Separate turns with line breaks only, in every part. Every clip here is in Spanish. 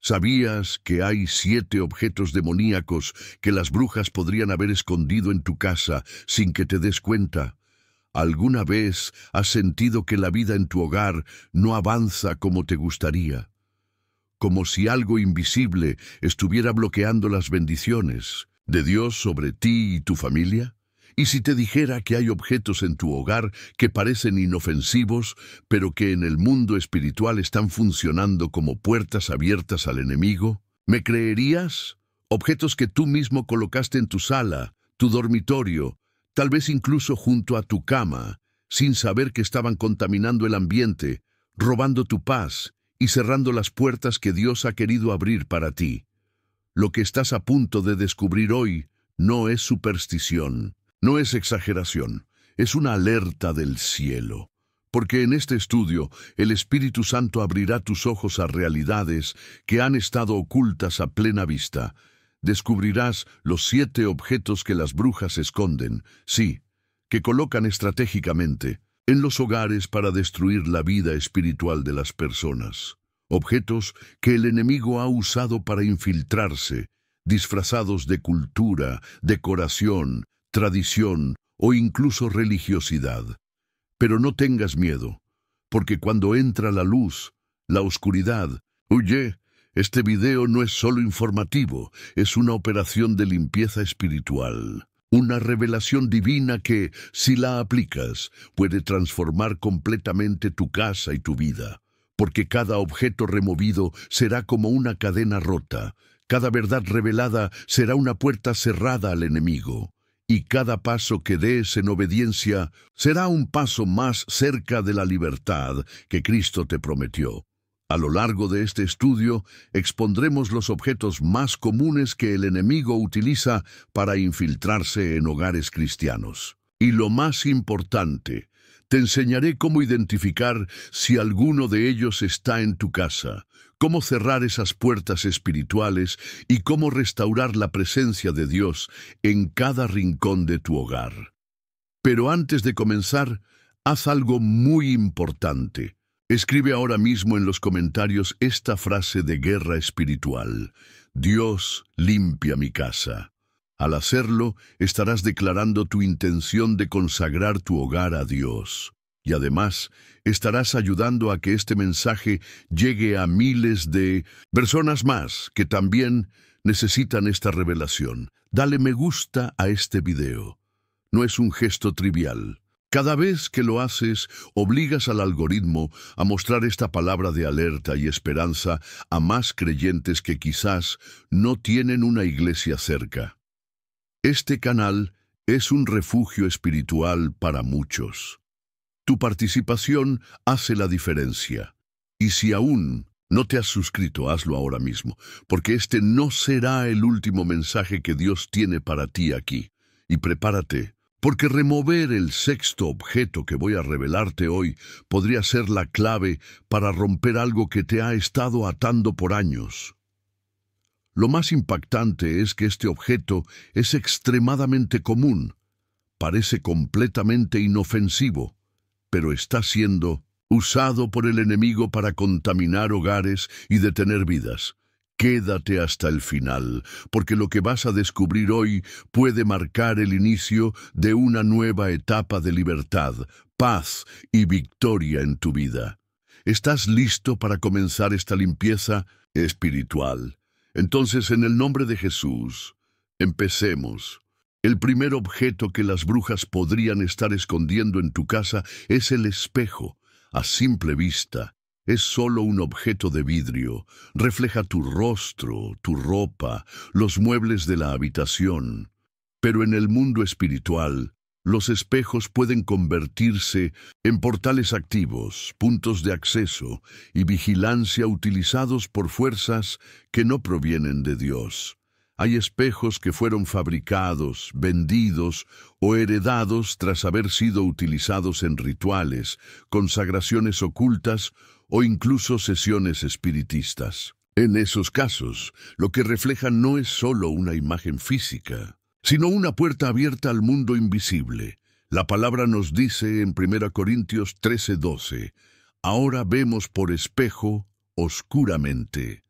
¿Sabías que hay 7 objetos demoníacos que las brujas podrían haber escondido en tu casa sin que te des cuenta? ¿Alguna vez has sentido que la vida en tu hogar no avanza como te gustaría? Como si algo invisible estuviera bloqueando las bendiciones de Dios sobre ti y tu familia. ¿Y si te dijera que hay objetos en tu hogar que parecen inofensivos, pero que en el mundo espiritual están funcionando como puertas abiertas al enemigo? ¿Me creerías? Objetos que tú mismo colocaste en tu sala, tu dormitorio, tal vez incluso junto a tu cama, sin saber que estaban contaminando el ambiente, robando tu paz y cerrando las puertas que Dios ha querido abrir para ti. Lo que estás a punto de descubrir hoy no es superstición. No es exageración, es una alerta del cielo. Porque en este estudio, el Espíritu Santo abrirá tus ojos a realidades que han estado ocultas a plena vista. Descubrirás los 7 objetos que las brujas esconden, sí, que colocan estratégicamente en los hogares para destruir la vida espiritual de las personas. Objetos que el enemigo ha usado para infiltrarse, disfrazados de cultura, decoración, tradición o incluso religiosidad. Pero no tengas miedo, porque cuando entra la luz, la oscuridad huye. Este video no es solo informativo, es una operación de limpieza espiritual. Una revelación divina que, si la aplicas, puede transformar completamente tu casa y tu vida. Porque cada objeto removido será como una cadena rota. Cada verdad revelada será una puerta cerrada al enemigo. Y cada paso que des en obediencia será un paso más cerca de la libertad que Cristo te prometió. A lo largo de este estudio, expondremos los objetos más comunes que el enemigo utiliza para infiltrarse en hogares cristianos. Y lo más importante, te enseñaré cómo identificar si alguno de ellos está en tu casa, cómo cerrar esas puertas espirituales y cómo restaurar la presencia de Dios en cada rincón de tu hogar. Pero antes de comenzar, haz algo muy importante. Escribe ahora mismo en los comentarios esta frase de guerra espiritual: Dios limpia mi casa. Al hacerlo, estarás declarando tu intención de consagrar tu hogar a Dios. Y además, estarás ayudando a que este mensaje llegue a miles de personas más que también necesitan esta revelación. Dale me gusta a este video. No es un gesto trivial. Cada vez que lo haces, obligas al algoritmo a mostrar esta palabra de alerta y esperanza a más creyentes que quizás no tienen una iglesia cerca. Este canal es un refugio espiritual para muchos. Tu participación hace la diferencia. Y si aún no te has suscrito, hazlo ahora mismo, porque este no será el último mensaje que Dios tiene para ti aquí. Y prepárate, porque remover el 6.º objeto que voy a revelarte hoy podría ser la clave para romper algo que te ha estado atando por años. Lo más impactante es que este objeto es extremadamente común. Parece completamente inofensivo, pero está siendo usado por el enemigo para contaminar hogares y detener vidas. Quédate hasta el final, porque lo que vas a descubrir hoy puede marcar el inicio de una nueva etapa de libertad, paz y victoria en tu vida. ¿Estás listo para comenzar esta limpieza espiritual? Entonces, en el nombre de Jesús, empecemos. El primer objeto que las brujas podrían estar escondiendo en tu casa es el espejo. A simple vista, es solo un objeto de vidrio. Refleja tu rostro, tu ropa, los muebles de la habitación. Pero en el mundo espiritual, los espejos pueden convertirse en portales activos, puntos de acceso y vigilancia utilizados por fuerzas que no provienen de Dios. Hay espejos que fueron fabricados, vendidos o heredados tras haber sido utilizados en rituales, consagraciones ocultas o incluso sesiones espiritistas. En esos casos, lo que reflejan no es solo una imagen física, sino una puerta abierta al mundo invisible. La palabra nos dice en 1 Corintios 13:12, ahora vemos por espejo oscuramente.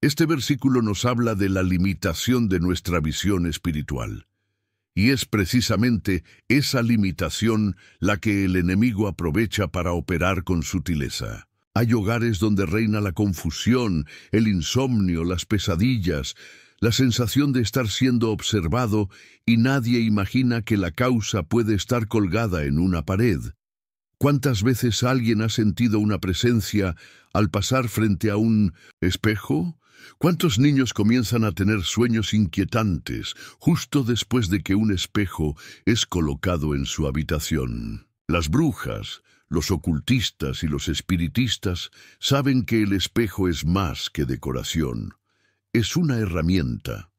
Este versículo nos habla de la limitación de nuestra visión espiritual. Y es precisamente esa limitación la que el enemigo aprovecha para operar con sutileza. Hay hogares donde reina la confusión, el insomnio, las pesadillas, la sensación de estar siendo observado y nadie imagina que la causa puede estar colgada en una pared. ¿Cuántas veces alguien ha sentido una presencia al pasar frente a un espejo? ¿Cuántos niños comienzan a tener sueños inquietantes justo después de que un espejo es colocado en su habitación? Las brujas, los ocultistas y los espiritistas saben que el espejo es más que decoración. Es una herramienta.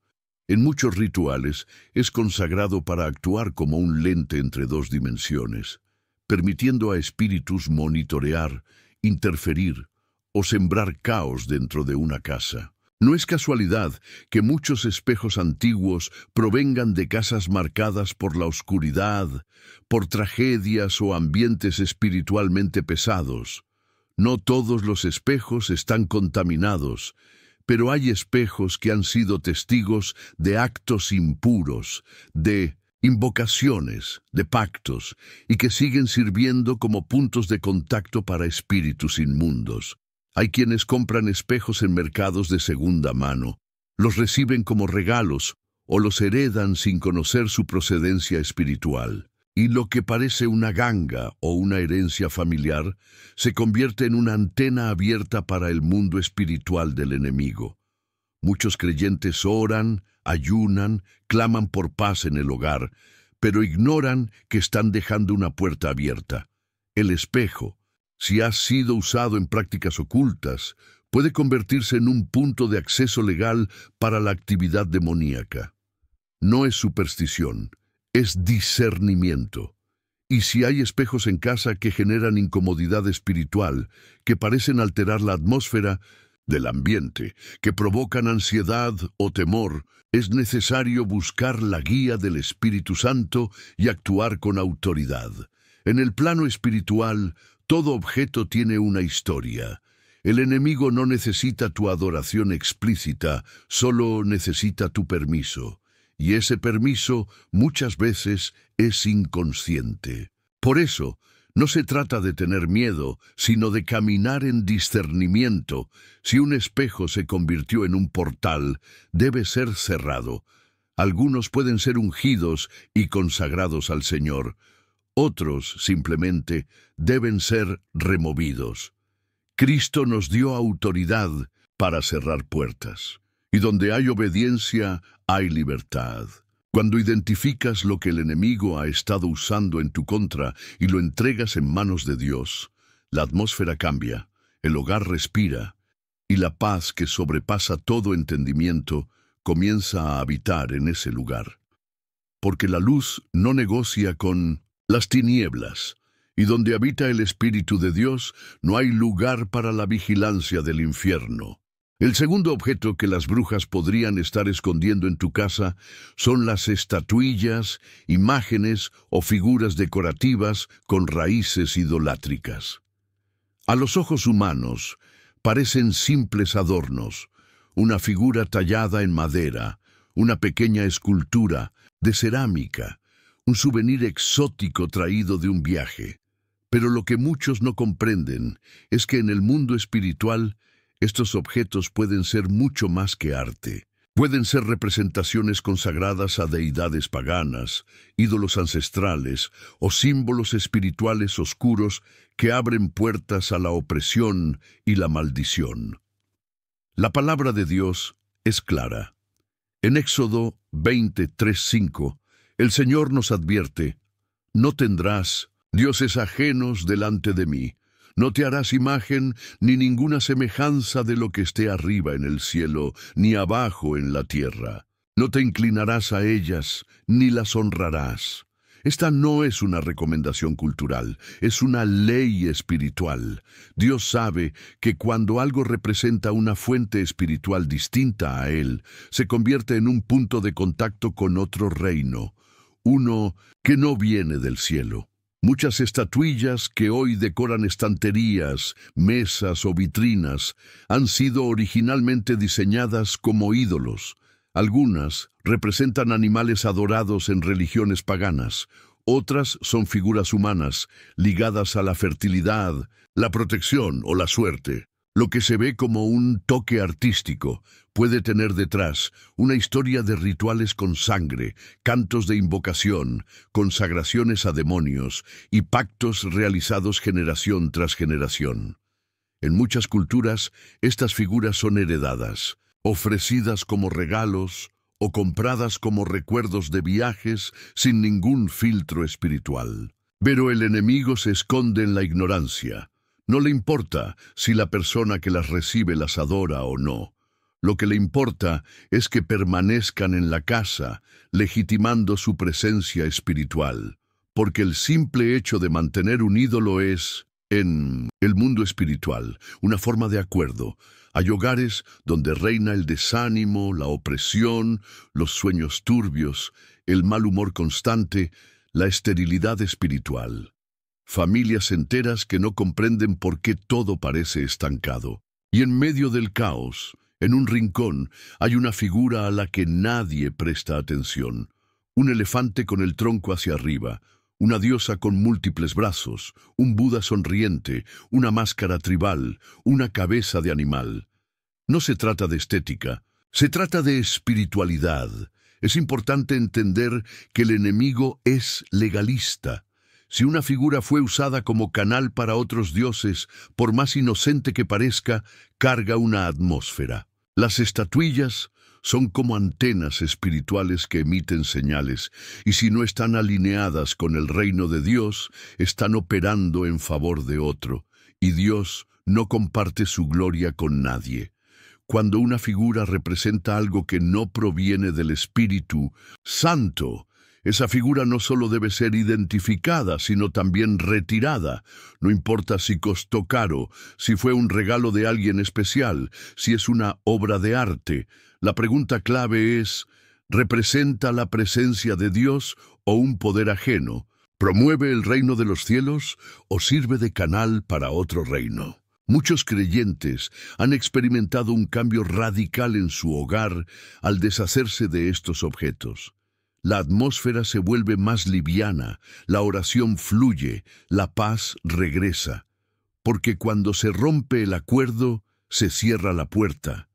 En muchos rituales es consagrado para actuar como un lente entre dos dimensiones, permitiendo a espíritus monitorear, interferir o sembrar caos dentro de una casa. No es casualidad que muchos espejos antiguos provengan de casas marcadas por la oscuridad, por tragedias o ambientes espiritualmente pesados. No todos los espejos están contaminados, pero hay espejos que han sido testigos de actos impuros, de invocaciones, de pactos, y que siguen sirviendo como puntos de contacto para espíritus inmundos. Hay quienes compran espejos en mercados de segunda mano, los reciben como regalos o los heredan sin conocer su procedencia espiritual. Y lo que parece una ganga o una herencia familiar se convierte en una antena abierta para el mundo espiritual del enemigo. Muchos creyentes oran, ayunan, claman por paz en el hogar, pero ignoran que están dejando una puerta abierta. El espejo, si ha sido usado en prácticas ocultas, puede convertirse en un punto de acceso legal para la actividad demoníaca. No es superstición, es discernimiento. Y si hay espejos en casa que generan incomodidad espiritual, que parecen alterar la atmósfera del ambiente, que provocan ansiedad o temor, es necesario buscar la guía del Espíritu Santo y actuar con autoridad. En el plano espiritual, todo objeto tiene una historia. El enemigo no necesita tu adoración explícita, solo necesita tu permiso. Y ese permiso muchas veces es inconsciente. Por eso, no se trata de tener miedo, sino de caminar en discernimiento. Si un espejo se convirtió en un portal, debe ser cerrado. Algunos pueden ser ungidos y consagrados al Señor. Otros, simplemente, deben ser removidos. Cristo nos dio autoridad para cerrar puertas. Y donde hay obediencia, hay libertad. Cuando identificas lo que el enemigo ha estado usando en tu contra y lo entregas en manos de Dios, la atmósfera cambia, el hogar respira, y la paz que sobrepasa todo entendimiento comienza a habitar en ese lugar. Porque la luz no negocia con las tinieblas, y donde habita el Espíritu de Dios, no hay lugar para la vigilancia del infierno. El segundo objeto que las brujas podrían estar escondiendo en tu casa son las estatuillas, imágenes o figuras decorativas con raíces idolátricas. A los ojos humanos parecen simples adornos, una figura tallada en madera, una pequeña escultura de cerámica, un souvenir exótico traído de un viaje. Pero lo que muchos no comprenden es que en el mundo espiritual estos objetos pueden ser mucho más que arte. Pueden ser representaciones consagradas a deidades paganas, ídolos ancestrales o símbolos espirituales oscuros que abren puertas a la opresión y la maldición. La palabra de Dios es clara. En Éxodo 23:5, el Señor nos advierte: «No tendrás dioses ajenos delante de mí. No te harás imagen ni ninguna semejanza de lo que esté arriba en el cielo, ni abajo en la tierra. No te inclinarás a ellas, ni las honrarás». Esta no es una recomendación cultural, es una ley espiritual. Dios sabe que cuando algo representa una fuente espiritual distinta a Él, se convierte en un punto de contacto con otro reino, uno que no viene del cielo. Muchas estatuillas que hoy decoran estanterías, mesas o vitrinas han sido originalmente diseñadas como ídolos. Algunas representan animales adorados en religiones paganas. Otras son figuras humanas, ligadas a la fertilidad, la protección o la suerte. Lo que se ve como un toque artístico puede tener detrás una historia de rituales con sangre, cantos de invocación, consagraciones a demonios y pactos realizados generación tras generación. En muchas culturas, estas figuras son heredadas, ofrecidas como regalos o compradas como recuerdos de viajes sin ningún filtro espiritual. Pero el enemigo se esconde en la ignorancia. No le importa si la persona que las recibe las adora o no. Lo que le importa es que permanezcan en la casa, legitimando su presencia espiritual. Porque el simple hecho de mantener un ídolo es, en el mundo espiritual, una forma de acuerdo. Hay hogares donde reina el desánimo, la opresión, los sueños turbios, el mal humor constante, la esterilidad espiritual. Familias enteras que no comprenden por qué todo parece estancado. Y en medio del caos, en un rincón, hay una figura a la que nadie presta atención. Un elefante con el tronco hacia arriba, una diosa con múltiples brazos, un Buda sonriente, una máscara tribal, una cabeza de animal. No se trata de estética, se trata de espiritualidad. Es importante entender que el enemigo es legalista. Si una figura fue usada como canal para otros dioses, por más inocente que parezca, carga una atmósfera. Las estatuillas son como antenas espirituales que emiten señales, y si no están alineadas con el reino de Dios, están operando en favor de otro, y Dios no comparte su gloria con nadie. Cuando una figura representa algo que no proviene del Espíritu Santo, esa figura no solo debe ser identificada, sino también retirada. No importa si costó caro, si fue un regalo de alguien especial, si es una obra de arte. La pregunta clave es, ¿representa la presencia de Dios o un poder ajeno? ¿Promueve el reino de los cielos o sirve de canal para otro reino? Muchos creyentes han experimentado un cambio radical en su hogar al deshacerse de estos objetos. La atmósfera se vuelve más liviana, la oración fluye, la paz regresa. Porque cuando se rompe el acuerdo, se cierra la puerta.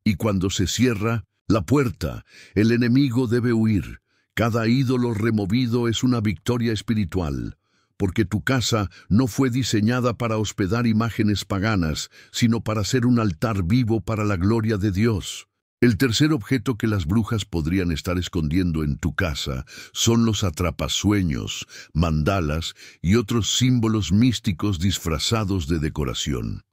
Y cuando se cierra la puerta, el enemigo debe huir. Cada ídolo removido es una victoria espiritual. Porque tu casa no fue diseñada para hospedar imágenes paganas, sino para ser un altar vivo para la gloria de Dios. El tercer objeto que las brujas podrían estar escondiendo en tu casa son los atrapasueños, mandalas y otros símbolos místicos disfrazados de decoración.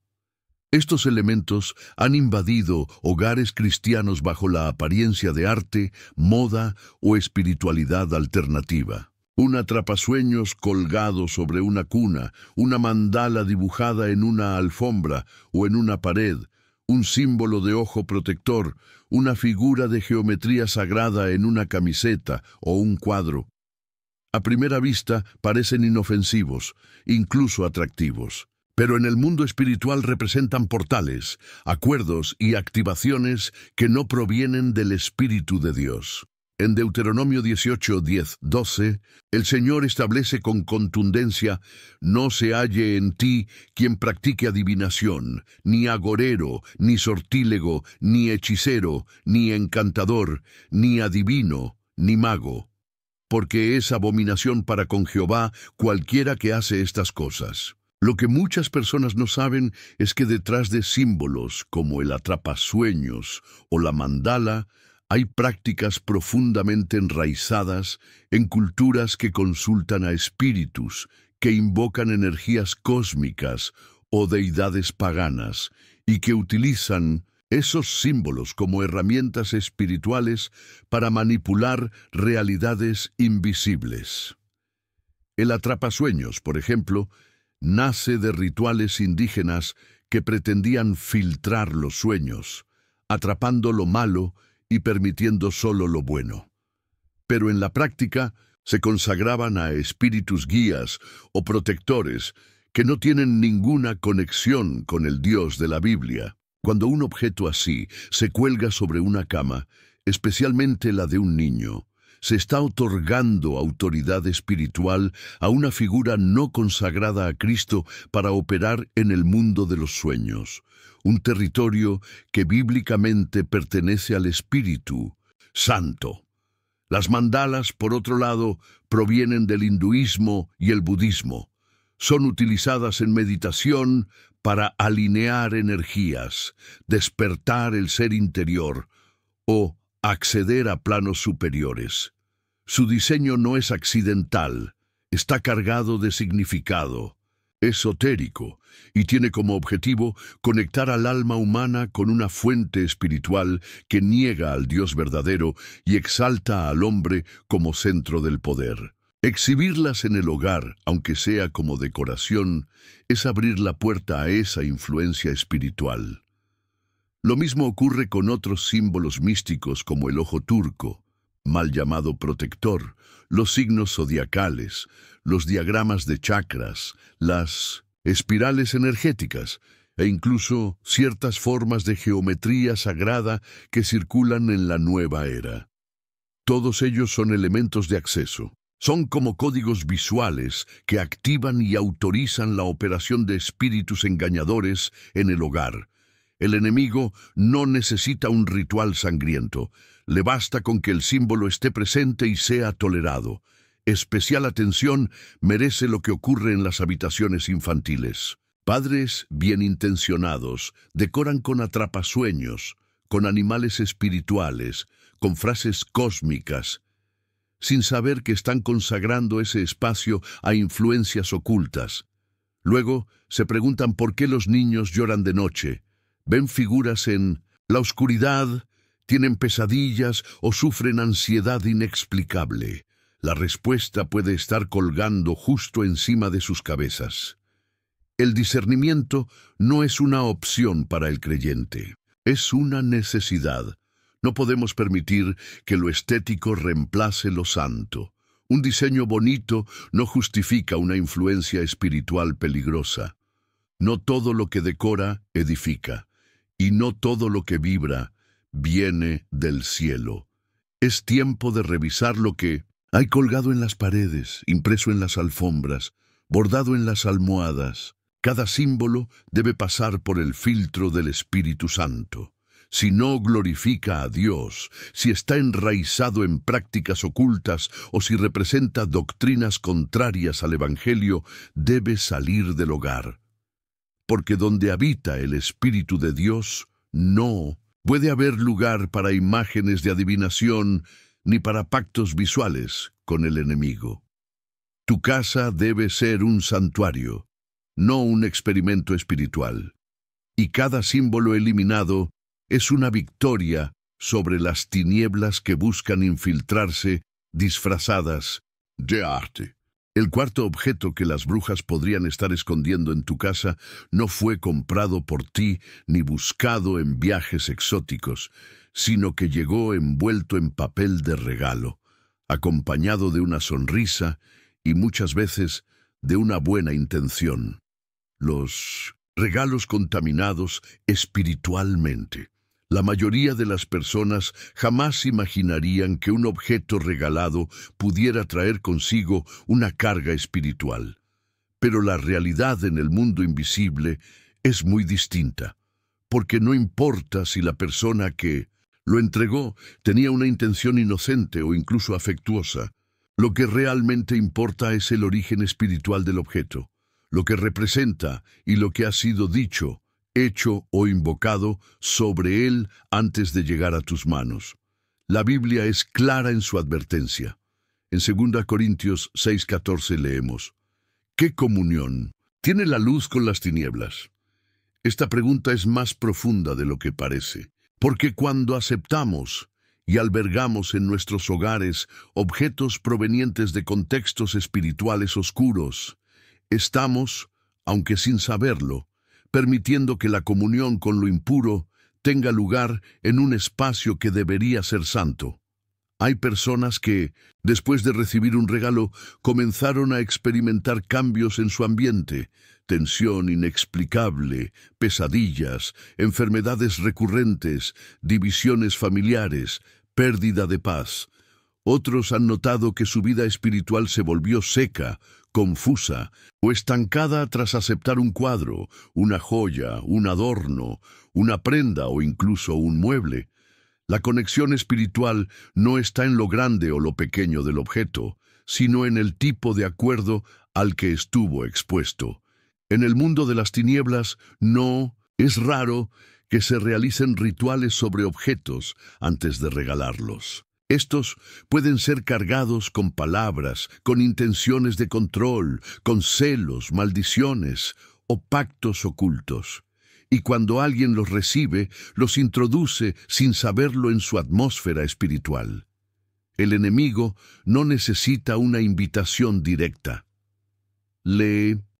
Estos elementos han invadido hogares cristianos bajo la apariencia de arte, moda o espiritualidad alternativa. Un atrapasueños colgado sobre una cuna, una mandala dibujada en una alfombra o en una pared, un símbolo de ojo protector, una figura de geometría sagrada en una camiseta o un cuadro. A primera vista parecen inofensivos, incluso atractivos. Pero en el mundo espiritual representan portales, acuerdos y activaciones que no provienen del Espíritu de Dios. En Deuteronomio 18, 10, 12, el Señor establece con contundencia: no se halle en ti quien practique adivinación, ni agorero, ni sortílego, ni hechicero, ni encantador, ni adivino, ni mago, porque es abominación para con Jehová cualquiera que hace estas cosas. Lo que muchas personas no saben es que detrás de símbolos como el atrapasueños o la mandala, hay prácticas profundamente enraizadas en culturas que consultan a espíritus, que invocan energías cósmicas o deidades paganas, y que utilizan esos símbolos como herramientas espirituales para manipular realidades invisibles. El atrapasueños, por ejemplo, nace de rituales indígenas que pretendían filtrar los sueños, atrapando lo malo y permitiendo solo lo bueno. Pero en la práctica, Se consagraban a espíritus guías o protectores que no tienen ninguna conexión con el Dios de la Biblia. Cuando un objeto así se cuelga sobre una cama, especialmente la de un niño, se está otorgando autoridad espiritual a una figura no consagrada a Cristo para operar en el mundo de los sueños, un territorio que bíblicamente pertenece al Espíritu Santo. Las mandalas, por otro lado, provienen del hinduismo y el budismo. Son utilizadas en meditación para alinear energías, despertar el ser interior o acceder a planos superiores. Su diseño no es accidental, está cargado de significado, esotérico, y tiene como objetivo conectar al alma humana con una fuente espiritual que niega al Dios verdadero y exalta al hombre como centro del poder. Exhibirlas en el hogar, aunque sea como decoración, es abrir la puerta a esa influencia espiritual. Lo mismo ocurre con otros símbolos místicos como el ojo turco, mal llamado protector, los signos zodiacales, los diagramas de chakras, las espirales energéticas e incluso ciertas formas de geometría sagrada que circulan en la nueva era. Todos ellos son elementos de acceso. Son como códigos visuales que activan y autorizan la operación de espíritus engañadores en el hogar. El enemigo no necesita un ritual sangriento. Le basta con que el símbolo esté presente y sea tolerado. Especial atención merece lo que ocurre en las habitaciones infantiles. Padres bien intencionados decoran con atrapasueños, con animales espirituales, con frases cósmicas, sin saber que están consagrando ese espacio a influencias ocultas. Luego se preguntan por qué los niños lloran de noche. Ven figuras en la oscuridad, tienen pesadillas o sufren ansiedad inexplicable. La respuesta puede estar colgando justo encima de sus cabezas. El discernimiento no es una opción para el creyente, es una necesidad. No podemos permitir que lo estético reemplace lo santo. Un diseño bonito no justifica una influencia espiritual peligrosa. No todo lo que decora edifica, y no todo lo que vibra viene del cielo. Es tiempo de revisar lo que hay colgado en las paredes, impreso en las alfombras, bordado en las almohadas. Cada símbolo debe pasar por el filtro del Espíritu Santo. Si no glorifica a Dios, si está enraizado en prácticas ocultas o si representa doctrinas contrarias al Evangelio, debe salir del hogar. Porque donde habita el Espíritu de Dios, no puede haber lugar para imágenes de adivinación ni para pactos visuales con el enemigo. Tu casa debe ser un santuario, no un experimento espiritual. Y cada símbolo eliminado es una victoria sobre las tinieblas que buscan infiltrarse disfrazadas de arte. El cuarto objeto que las brujas podrían estar escondiendo en tu casa no fue comprado por ti ni buscado en viajes exóticos, sino que llegó envuelto en papel de regalo, acompañado de una sonrisa y muchas veces de una buena intención. Los regalos contaminados espiritualmente. La mayoría de las personas jamás imaginarían que un objeto regalado pudiera traer consigo una carga espiritual. Pero la realidad en el mundo invisible es muy distinta, porque no importa si la persona que lo entregó tenía una intención inocente o incluso afectuosa. Lo que realmente importa es el origen espiritual del objeto, lo que representa y lo que ha sido dicho, hecho o invocado sobre él antes de llegar a tus manos. La Biblia es clara en su advertencia. En 2 Corintios 6:14 leemos: ¿qué comunión tiene la luz con las tinieblas? Esta pregunta es más profunda de lo que parece, porque cuando aceptamos y albergamos en nuestros hogares objetos provenientes de contextos espirituales oscuros, estamos, aunque sin saberlo, permitiendo que la comunión con lo impuro tenga lugar en un espacio que debería ser santo. Hay personas que, después de recibir un regalo, comenzaron a experimentar cambios en su ambiente, tensión inexplicable, pesadillas, enfermedades recurrentes, divisiones familiares, pérdida de paz. Otros han notado que su vida espiritual se volvió seca, confusa o estancada tras aceptar un cuadro, una joya, un adorno, una prenda o incluso un mueble. La conexión espiritual no está en lo grande o lo pequeño del objeto, sino en el tipo de acuerdo al que estuvo expuesto. En el mundo de las tinieblas no es raro que se realicen rituales sobre objetos antes de regalarlos. Estos pueden ser cargados con palabras, con intenciones de control, con celos, maldiciones o pactos ocultos. Y cuando alguien los recibe, los introduce sin saberlo en su atmósfera espiritual. El enemigo no necesita una invitación directa.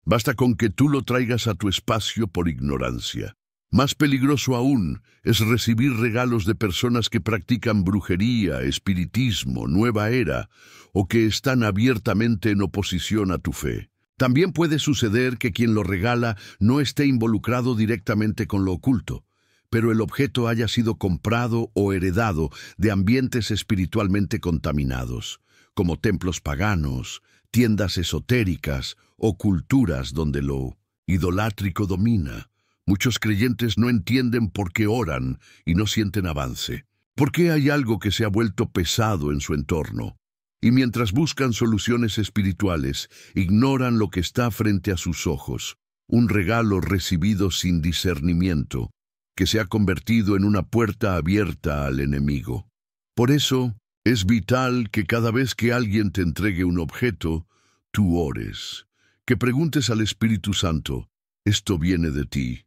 Basta con que tú lo traigas a tu espacio por ignorancia. Más peligroso aún es recibir regalos de personas que practican brujería, espiritismo, nueva era, o que están abiertamente en oposición a tu fe. También puede suceder que quien lo regala no esté involucrado directamente con lo oculto, pero el objeto haya sido comprado o heredado de ambientes espiritualmente contaminados, como templos paganos, tiendas esotéricas o culturas donde lo idolátrico domina. Muchos creyentes no entienden por qué oran y no sienten avance. ¿Por qué hay algo que se ha vuelto pesado en su entorno? Y mientras buscan soluciones espirituales, ignoran lo que está frente a sus ojos, un regalo recibido sin discernimiento, que se ha convertido en una puerta abierta al enemigo. Por eso, es vital que cada vez que alguien te entregue un objeto, tú ores, que preguntes al Espíritu Santo, ¿esto viene de ti?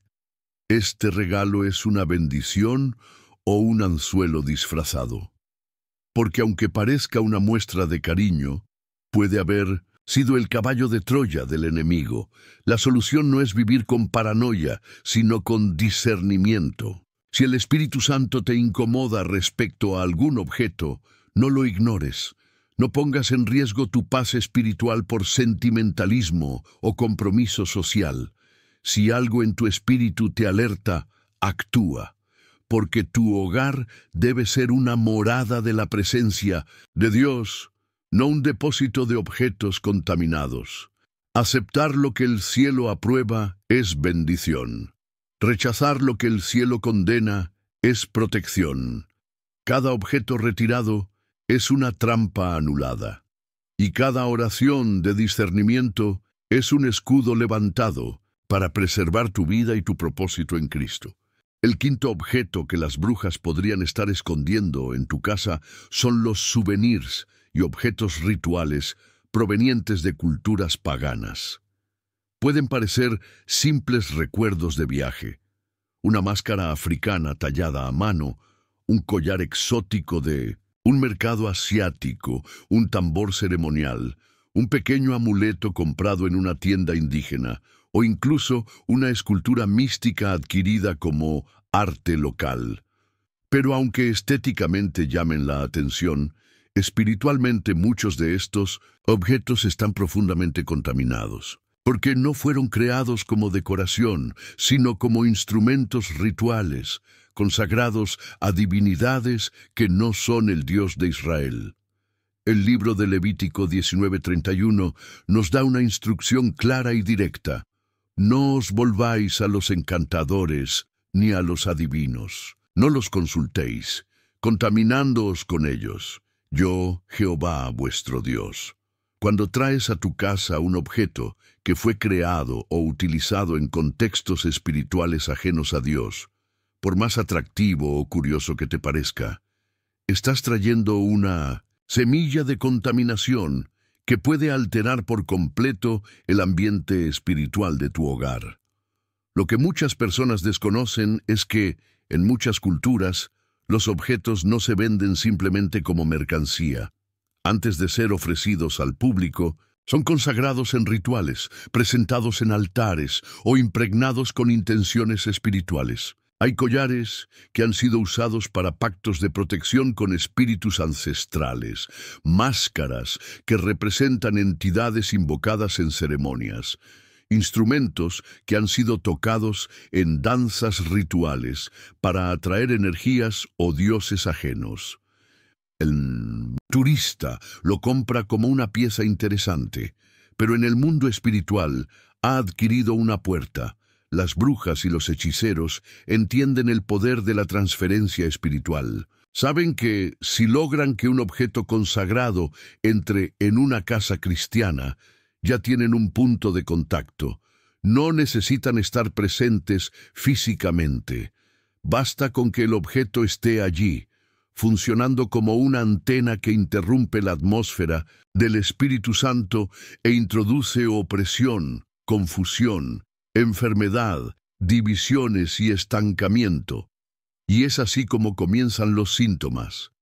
¿Este regalo es una bendición o un anzuelo disfrazado? Porque aunque parezca una muestra de cariño, puede haber sido el caballo de Troya del enemigo. La solución no es vivir con paranoia, sino con discernimiento. Si el Espíritu Santo te incomoda respecto a algún objeto, no lo ignores. No pongas en riesgo tu paz espiritual por sentimentalismo o compromiso social. Si algo en tu espíritu te alerta, actúa, porque tu hogar debe ser una morada de la presencia de Dios, no un depósito de objetos contaminados. Aceptar lo que el cielo aprueba es bendición. Rechazar lo que el cielo condena es protección. Cada objeto retirado es una trampa anulada, y cada oración de discernimiento es un escudo levantado para preservar tu vida y tu propósito en Cristo. El quinto objeto que las brujas podrían estar escondiendo en tu casa son los souvenirs y objetos rituales provenientes de culturas paganas. Pueden parecer simples recuerdos de viaje, una máscara africana tallada a mano, un collar exótico de un mercado asiático, un tambor ceremonial, un pequeño amuleto comprado en una tienda indígena, o incluso una escultura mística adquirida como arte local. Pero aunque estéticamente llamen la atención, espiritualmente muchos de estos objetos están profundamente contaminados, porque no fueron creados como decoración, sino como instrumentos rituales, consagrados a divinidades que no son el Dios de Israel. El libro de Levítico 19:31 nos da una instrucción clara y directa. No os volváis a los encantadores ni a los adivinos. No los consultéis, contaminándoos con ellos. Yo, Jehová, vuestro Dios. Cuando traes a tu casa un objeto que fue creado o utilizado en contextos espirituales ajenos a Dios, por más atractivo o curioso que te parezca, estás trayendo una semilla de contaminación que puede alterar por completo el ambiente espiritual de tu hogar. Lo que muchas personas desconocen es que, en muchas culturas, los objetos no se venden simplemente como mercancía. Antes de ser ofrecidos al público, son consagrados en rituales, presentados en altares o impregnados con intenciones espirituales. Hay collares que han sido usados para pactos de protección con espíritus ancestrales, máscaras que representan entidades invocadas en ceremonias, instrumentos que han sido tocados en danzas rituales para atraer energías o dioses ajenos. El turista lo compra como una pieza interesante, pero en el mundo espiritual ha adquirido una puerta. Las brujas y los hechiceros entienden el poder de la transferencia espiritual. Saben que si logran que un objeto consagrado entre en una casa cristiana, ya tienen un punto de contacto. No necesitan estar presentes físicamente. Basta con que el objeto esté allí, funcionando como una antena que interrumpe la atmósfera del Espíritu Santo e introduce opresión, confusión, enfermedad, divisiones y estancamiento. Y es así como comienzan los síntomas.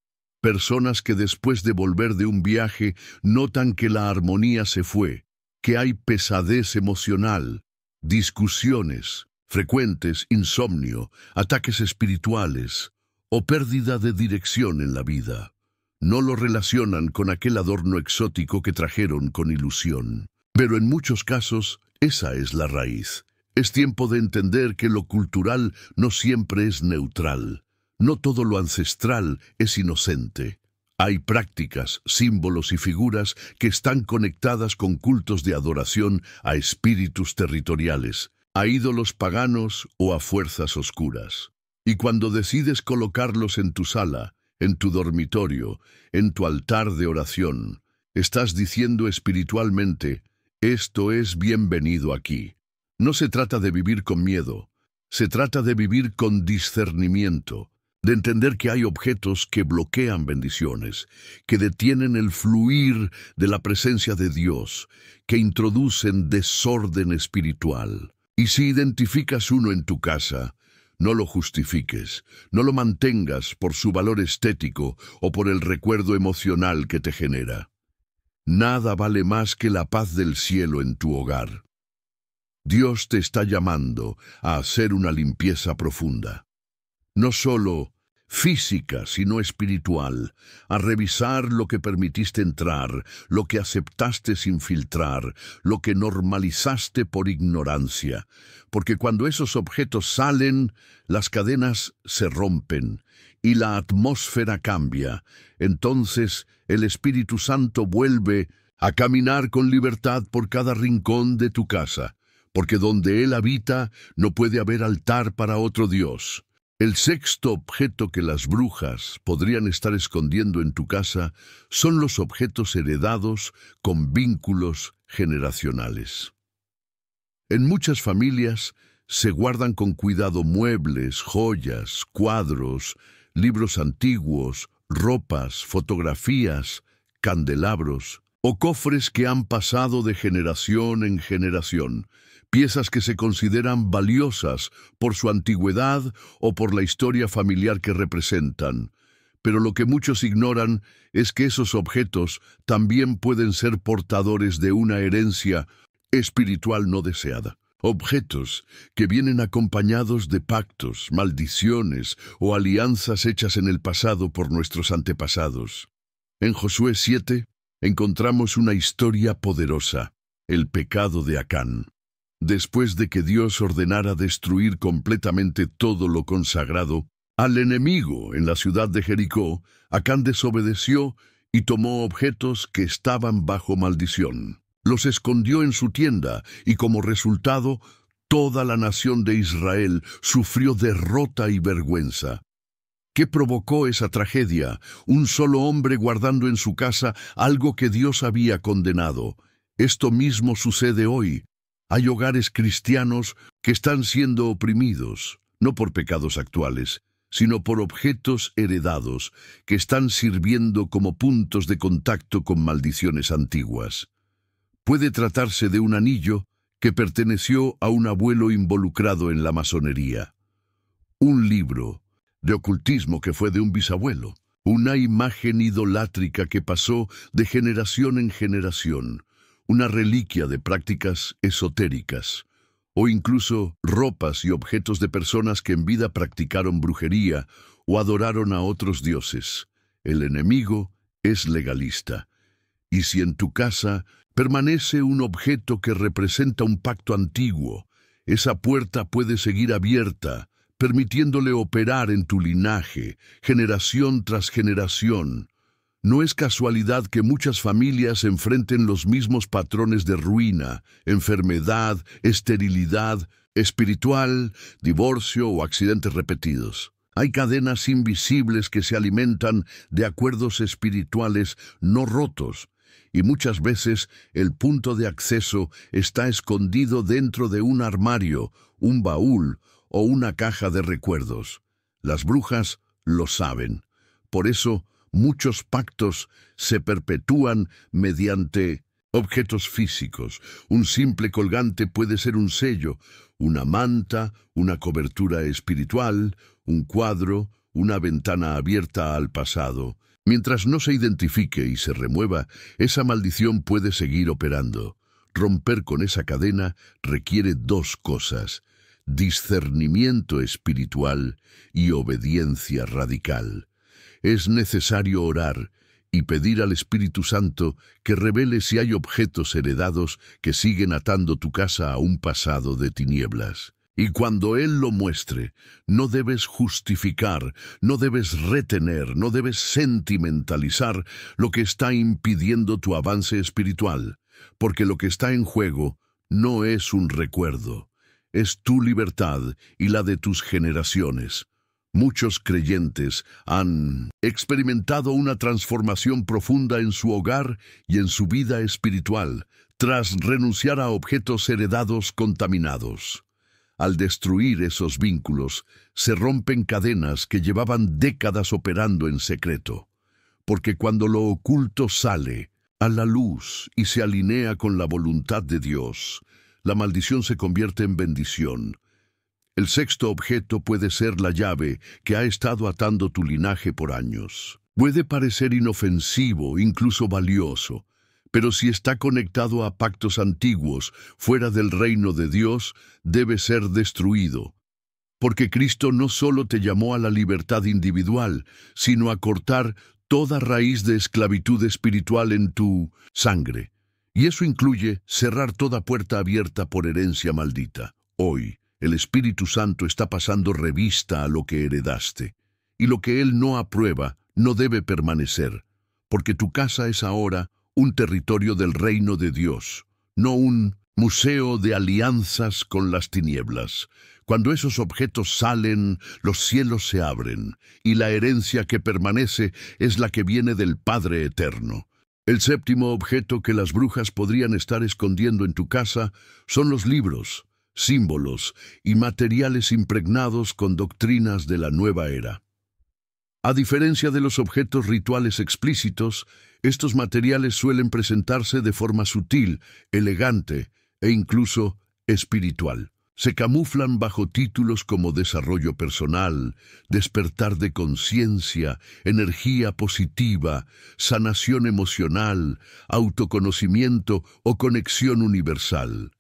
Personas que después de volver de un viaje notan que la armonía se fue, que hay pesadez emocional, discusiones frecuentes, insomnio, ataques espirituales o pérdida de dirección en la vida. No lo relacionan con aquel adorno exótico que trajeron con ilusión. Pero en muchos casos, esa es la raíz. Es tiempo de entender que lo cultural no siempre es neutral. No todo lo ancestral es inocente. Hay prácticas, símbolos y figuras que están conectadas con cultos de adoración a espíritus territoriales, a ídolos paganos o a fuerzas oscuras. Y cuando decides colocarlos en tu sala, en tu dormitorio, en tu altar de oración, estás diciendo espiritualmente: esto es bienvenido aquí. No se trata de vivir con miedo, se trata de vivir con discernimiento, de entender que hay objetos que bloquean bendiciones, que detienen el fluir de la presencia de Dios, que introducen desorden espiritual. Y si identificas uno en tu casa, no lo justifiques, no lo mantengas por su valor estético o por el recuerdo emocional que te genera. Nada vale más que la paz del cielo en tu hogar. Dios te está llamando a hacer una limpieza profunda. No solo física, sino espiritual, a revisar lo que permitiste entrar, lo que aceptaste sin filtrar, lo que normalizaste por ignorancia. Porque cuando esos objetos salen, las cadenas se rompen y la atmósfera cambia. Entonces el Espíritu Santo vuelve a caminar con libertad por cada rincón de tu casa, porque donde Él habita no puede haber altar para otro Dios. El sexto objeto que las brujas podrían estar escondiendo en tu casa son los objetos heredados con vínculos generacionales. En muchas familias se guardan con cuidado muebles, joyas, cuadros, libros antiguos, ropas, fotografías, candelabros o cofres que han pasado de generación en generación. Piezas que se consideran valiosas por su antigüedad o por la historia familiar que representan. Pero lo que muchos ignoran es que esos objetos también pueden ser portadores de una herencia espiritual no deseada. Objetos que vienen acompañados de pactos, maldiciones o alianzas hechas en el pasado por nuestros antepasados. En Josué 7 encontramos una historia poderosa, el pecado de Acán. Después de que Dios ordenara destruir completamente todo lo consagrado al enemigo en la ciudad de Jericó, Acán desobedeció y tomó objetos que estaban bajo maldición. Los escondió en su tienda y como resultado, toda la nación de Israel sufrió derrota y vergüenza. ¿Qué provocó esa tragedia? Un solo hombre guardando en su casa algo que Dios había condenado. Esto mismo sucede hoy. Hay hogares cristianos que están siendo oprimidos, no por pecados actuales, sino por objetos heredados que están sirviendo como puntos de contacto con maldiciones antiguas. Puede tratarse de un anillo que perteneció a un abuelo involucrado en la masonería, un libro de ocultismo que fue de un bisabuelo, una imagen idolátrica que pasó de generación en generación, una reliquia de prácticas esotéricas, o incluso ropas y objetos de personas que en vida practicaron brujería o adoraron a otros dioses. El enemigo es legalista. Y si en tu casa permanece un objeto que representa un pacto antiguo, esa puerta puede seguir abierta, permitiéndole operar en tu linaje, generación tras generación. No es casualidad que muchas familias enfrenten los mismos patrones de ruina, enfermedad, esterilidad, espiritual, divorcio o accidentes repetidos. Hay cadenas invisibles que se alimentan de acuerdos espirituales no rotos, y muchas veces el punto de acceso está escondido dentro de un armario, un baúl o una caja de recuerdos. Las brujas lo saben. Por eso, muchos pactos se perpetúan mediante objetos físicos. Un simple colgante puede ser un sello, una manta, una cobertura espiritual, un cuadro, una ventana abierta al pasado. Mientras no se identifique y se remueva, esa maldición puede seguir operando. Romper con esa cadena requiere dos cosas: discernimiento espiritual y obediencia radical. Es necesario orar y pedir al Espíritu Santo que revele si hay objetos heredados que siguen atando tu casa a un pasado de tinieblas. Y cuando Él lo muestre, no debes justificar, no debes retener, no debes sentimentalizar lo que está impidiendo tu avance espiritual, porque lo que está en juego no es un recuerdo, es tu libertad y la de tus generaciones. Muchos creyentes han experimentado una transformación profunda en su hogar y en su vida espiritual, tras renunciar a objetos heredados contaminados. Al destruir esos vínculos, se rompen cadenas que llevaban décadas operando en secreto. Porque cuando lo oculto sale a la luz y se alinea con la voluntad de Dios, la maldición se convierte en bendición. El sexto objeto puede ser la llave que ha estado atando tu linaje por años. Puede parecer inofensivo, incluso valioso, pero si está conectado a pactos antiguos fuera del reino de Dios, debe ser destruido. Porque Cristo no solo te llamó a la libertad individual, sino a cortar toda raíz de esclavitud espiritual en tu sangre. Y eso incluye cerrar toda puerta abierta por herencia maldita. Hoy, el Espíritu Santo está pasando revista a lo que heredaste, y lo que Él no aprueba no debe permanecer, porque tu casa es ahora un territorio del reino de Dios, no un museo de alianzas con las tinieblas. Cuando esos objetos salen, los cielos se abren, y la herencia que permanece es la que viene del Padre Eterno. El séptimo objeto que las brujas podrían estar escondiendo en tu casa son los libros, símbolos y materiales impregnados con doctrinas de la nueva era. A diferencia de los objetos rituales explícitos, estos materiales suelen presentarse de forma sutil, elegante e incluso espiritual. Se camuflan bajo títulos como desarrollo personal, despertar de conciencia, energía positiva, sanación emocional, autoconocimiento o conexión universal.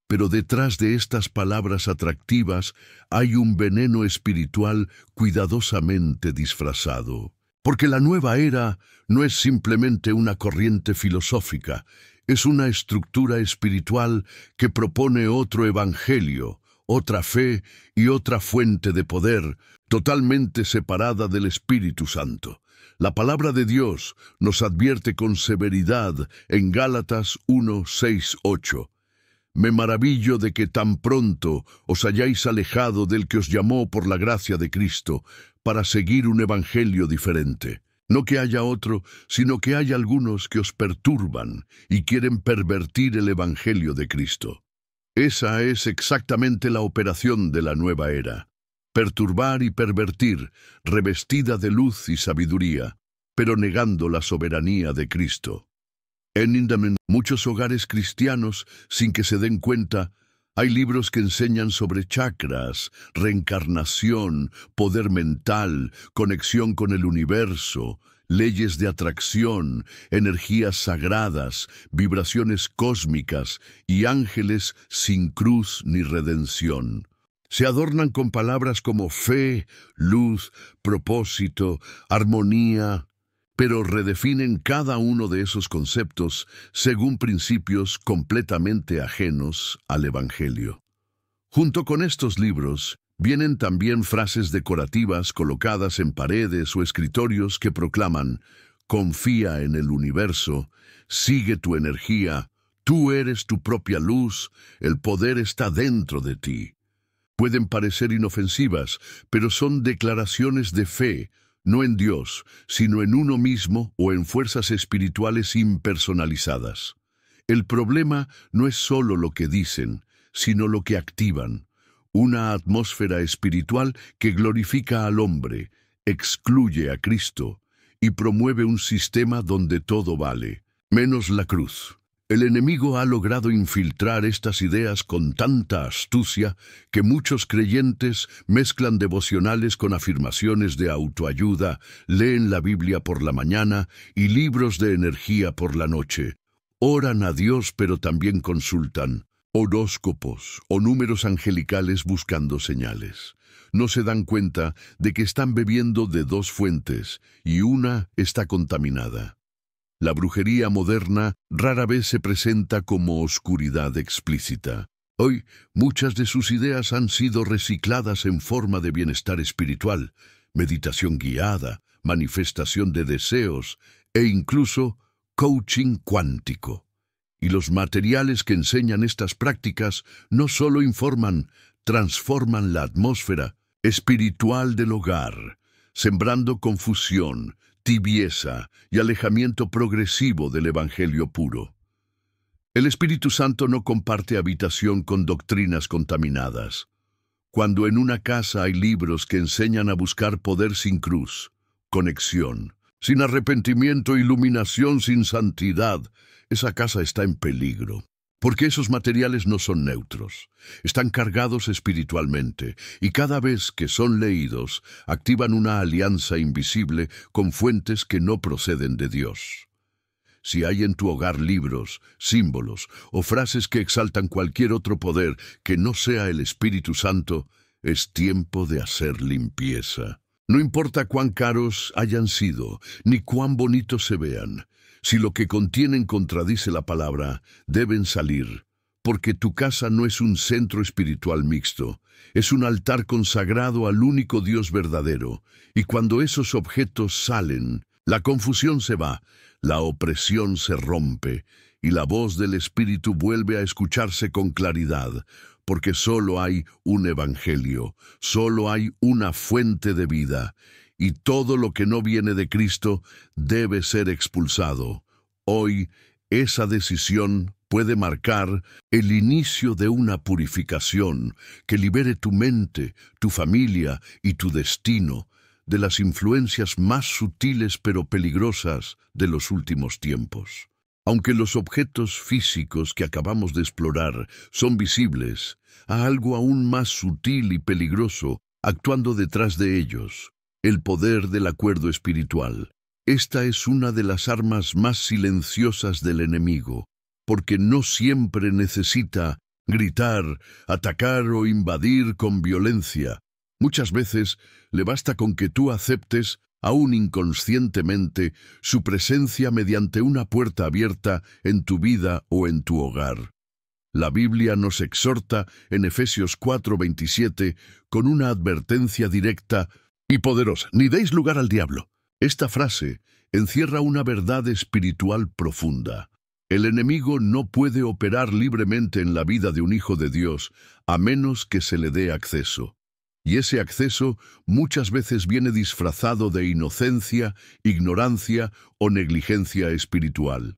Pero detrás de estas palabras atractivas hay un veneno espiritual cuidadosamente disfrazado. Porque la nueva era no es simplemente una corriente filosófica, es una estructura espiritual que propone otro evangelio, otra fe y otra fuente de poder, totalmente separada del Espíritu Santo. La palabra de Dios nos advierte con severidad en Gálatas 1, 6, 8. Me maravillo de que tan pronto os hayáis alejado del que os llamó por la gracia de Cristo para seguir un evangelio diferente. No que haya otro, sino que hay algunos que os perturban y quieren pervertir el evangelio de Cristo. Esa es exactamente la operación de la nueva era. Perturbar y pervertir, revestida de luz y sabiduría, pero negando la soberanía de Cristo. En muchos hogares cristianos, sin que se den cuenta, hay libros que enseñan sobre chakras, reencarnación, poder mental, conexión con el universo, leyes de atracción, energías sagradas, vibraciones cósmicas y ángeles sin cruz ni redención. Se adornan con palabras como fe, luz, propósito, armonía, pero redefinen cada uno de esos conceptos según principios completamente ajenos al Evangelio. Junto con estos libros, vienen también frases decorativas colocadas en paredes o escritorios que proclaman: confía en el universo, sigue tu energía, tú eres tu propia luz, el poder está dentro de ti. Pueden parecer inofensivas, pero son declaraciones de fe, no en Dios, sino en uno mismo o en fuerzas espirituales impersonalizadas. El problema no es solo lo que dicen, sino lo que activan. Una atmósfera espiritual que glorifica al hombre, excluye a Cristo y promueve un sistema donde todo vale, menos la cruz. El enemigo ha logrado infiltrar estas ideas con tanta astucia que muchos creyentes mezclan devocionales con afirmaciones de autoayuda, leen la Biblia por la mañana y libros de energía por la noche. Oran a Dios, pero también consultan horóscopos o números angelicales buscando señales. No se dan cuenta de que están bebiendo de dos fuentes y una está contaminada. La brujería moderna rara vez se presenta como oscuridad explícita. Hoy, muchas de sus ideas han sido recicladas en forma de bienestar espiritual, meditación guiada, manifestación de deseos e incluso coaching cuántico. Y los materiales que enseñan estas prácticas no solo informan, transforman la atmósfera espiritual del hogar, sembrando confusión, tibieza y alejamiento progresivo del Evangelio puro. El Espíritu Santo no comparte habitación con doctrinas contaminadas. Cuando en una casa hay libros que enseñan a buscar poder sin cruz, conexión, sin arrepentimiento, iluminación sin santidad, esa casa está en peligro. Porque esos materiales no son neutros, están cargados espiritualmente y cada vez que son leídos activan una alianza invisible con fuentes que no proceden de Dios. Si hay en tu hogar libros, símbolos o frases que exaltan cualquier otro poder que no sea el Espíritu Santo, es tiempo de hacer limpieza. No importa cuán caros hayan sido, ni cuán bonitos se vean. Si lo que contienen contradice la palabra, deben salir, porque tu casa no es un centro espiritual mixto, es un altar consagrado al único Dios verdadero, y cuando esos objetos salen, la confusión se va, la opresión se rompe, y la voz del Espíritu vuelve a escucharse con claridad, porque solo hay un evangelio, solo hay una fuente de vida, y todo lo que no viene de Cristo debe ser expulsado. Hoy, esa decisión puede marcar el inicio de una purificación que libere tu mente, tu familia y tu destino de las influencias más sutiles pero peligrosas de los últimos tiempos. Aunque los objetos físicos que acabamos de explorar son visibles, hay algo aún más sutil y peligroso actuando detrás de ellos: el poder del acuerdo espiritual. Esta es una de las armas más silenciosas del enemigo, porque no siempre necesita gritar, atacar o invadir con violencia. Muchas veces le basta con que tú aceptes, aún inconscientemente, su presencia mediante una puerta abierta en tu vida o en tu hogar. La Biblia nos exhorta en Efesios 4:27 con una advertencia directa y poderosa: ni deis lugar al diablo. Esta frase encierra una verdad espiritual profunda. El enemigo no puede operar libremente en la vida de un hijo de Dios a menos que se le dé acceso. Y ese acceso muchas veces viene disfrazado de inocencia, ignorancia o negligencia espiritual.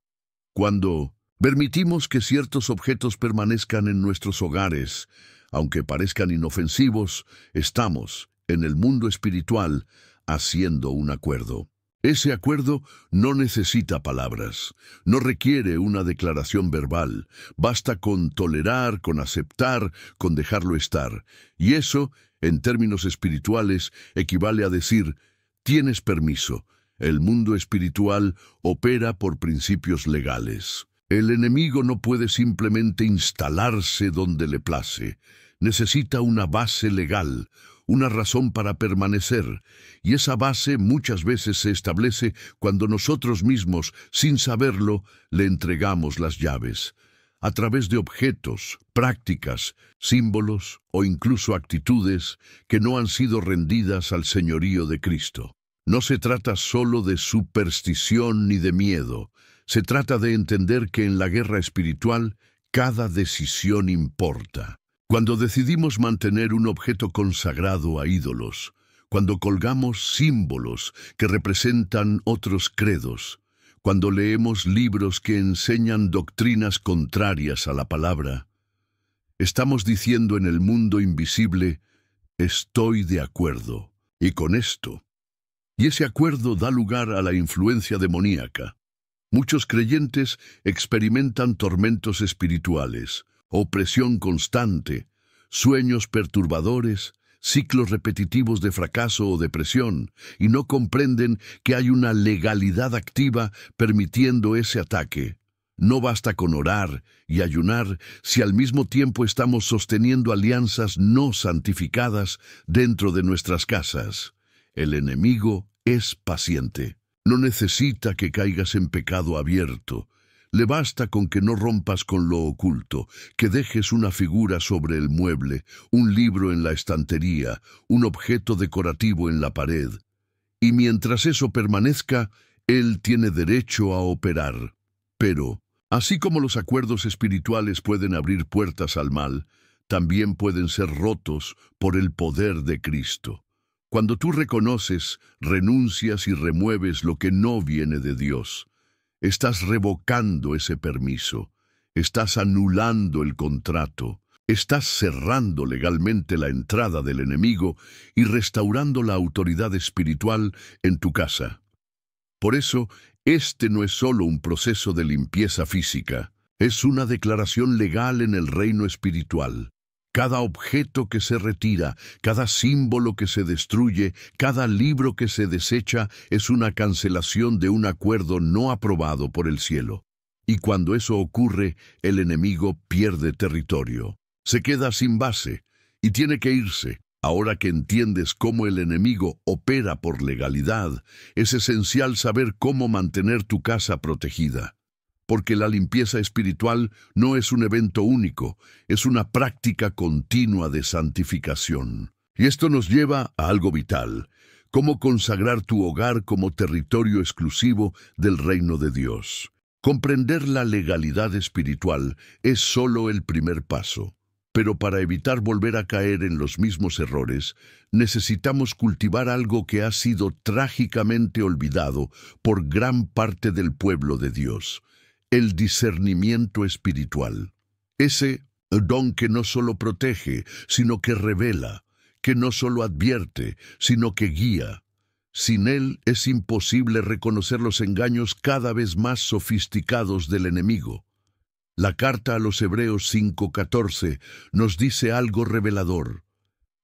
Cuando permitimos que ciertos objetos permanezcan en nuestros hogares, aunque parezcan inofensivos, estamos, en el mundo espiritual, haciendo un acuerdo. Ese acuerdo no necesita palabras, no requiere una declaración verbal, basta con tolerar, con aceptar, con dejarlo estar. Y eso, en términos espirituales, equivale a decir: tienes permiso, El mundo espiritual opera por principios legales. El enemigo no puede simplemente instalarse donde le place. Necesita una base legal, una razón para permanecer, y esa base muchas veces se establece cuando nosotros mismos, sin saberlo, le entregamos las llaves, a través de objetos, prácticas, símbolos o incluso actitudes que no han sido rendidas al señorío de Cristo. No se trata solo de superstición ni de miedo. Se trata de entender que en la guerra espiritual cada decisión importa. Cuando decidimos mantener un objeto consagrado a ídolos, cuando colgamos símbolos que representan otros credos, cuando leemos libros que enseñan doctrinas contrarias a la palabra, estamos diciendo en el mundo invisible, estoy de acuerdo, y con esto. Y ese acuerdo da lugar a la influencia demoníaca. Muchos creyentes experimentan tormentos espirituales, opresión constante, sueños perturbadores, ciclos repetitivos de fracaso o depresión, y no comprenden que hay una legalidad activa permitiendo ese ataque. No basta con orar y ayunar si al mismo tiempo estamos sosteniendo alianzas no santificadas dentro de nuestras casas. El enemigo es paciente. No necesita que caigas en pecado abierto. Le basta con que no rompas con lo oculto, que dejes una figura sobre el mueble, un libro en la estantería, un objeto decorativo en la pared. Y mientras eso permanezca, Él tiene derecho a operar. Pero, así como los acuerdos espirituales pueden abrir puertas al mal, también pueden ser rotos por el poder de Cristo. Cuando tú reconoces, renuncias y remueves lo que no viene de Dios, estás revocando ese permiso, estás anulando el contrato, estás cerrando legalmente la entrada del enemigo y restaurando la autoridad espiritual en tu casa. Por eso, este no es solo un proceso de limpieza física, es una declaración legal en el reino espiritual. Cada objeto que se retira, cada símbolo que se destruye, cada libro que se desecha es una cancelación de un acuerdo no aprobado por el cielo. Y cuando eso ocurre, el enemigo pierde territorio. Se queda sin base y tiene que irse. Ahora que entiendes cómo el enemigo opera por legalidad, es esencial saber cómo mantener tu casa protegida. Porque la limpieza espiritual no es un evento único, es una práctica continua de santificación. Y esto nos lleva a algo vital, cómo consagrar tu hogar como territorio exclusivo del reino de Dios. Comprender la legalidad espiritual es solo el primer paso. Pero para evitar volver a caer en los mismos errores, necesitamos cultivar algo que ha sido trágicamente olvidado por gran parte del pueblo de Dios. El discernimiento espiritual. Ese don que no solo protege, sino que revela, que no solo advierte, sino que guía. Sin él es imposible reconocer los engaños cada vez más sofisticados del enemigo. La carta a los Hebreos 5:14 nos dice algo revelador.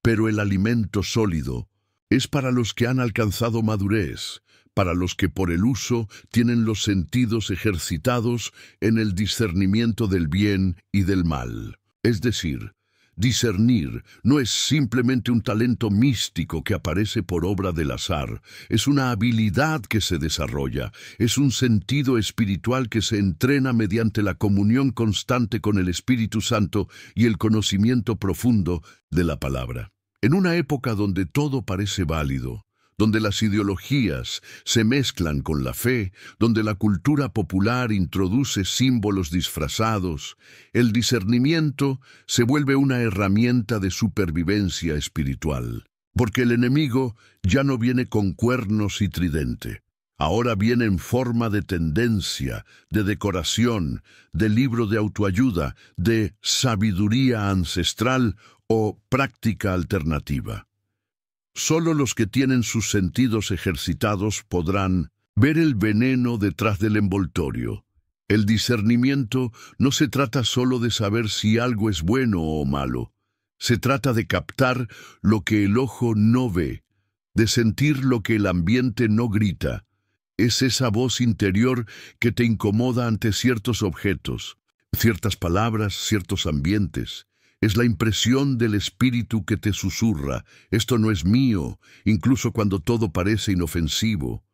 Pero el alimento sólido es para los que han alcanzado madurez, para los que por el uso tienen los sentidos ejercitados en el discernimiento del bien y del mal. Es decir, discernir no es simplemente un talento místico que aparece por obra del azar, es una habilidad que se desarrolla, es un sentido espiritual que se entrena mediante la comunión constante con el Espíritu Santo y el conocimiento profundo de la palabra. En una época donde todo parece válido, donde las ideologías se mezclan con la fe, donde la cultura popular introduce símbolos disfrazados, el discernimiento se vuelve una herramienta de supervivencia espiritual. Porque el enemigo ya no viene con cuernos y tridente. Ahora viene en forma de tendencia, de decoración, de libro de autoayuda, de sabiduría ancestral o práctica alternativa. Solo los que tienen sus sentidos ejercitados podrán ver el veneno detrás del envoltorio. El discernimiento no se trata solo de saber si algo es bueno o malo. Se trata de captar lo que el ojo no ve, de sentir lo que el ambiente no grita, Es esa voz interior que te incomoda ante ciertos objetos, ciertas palabras, ciertos ambientes. Es la impresión del espíritu que te susurra: esto no es mío, incluso cuando todo parece inofensivo.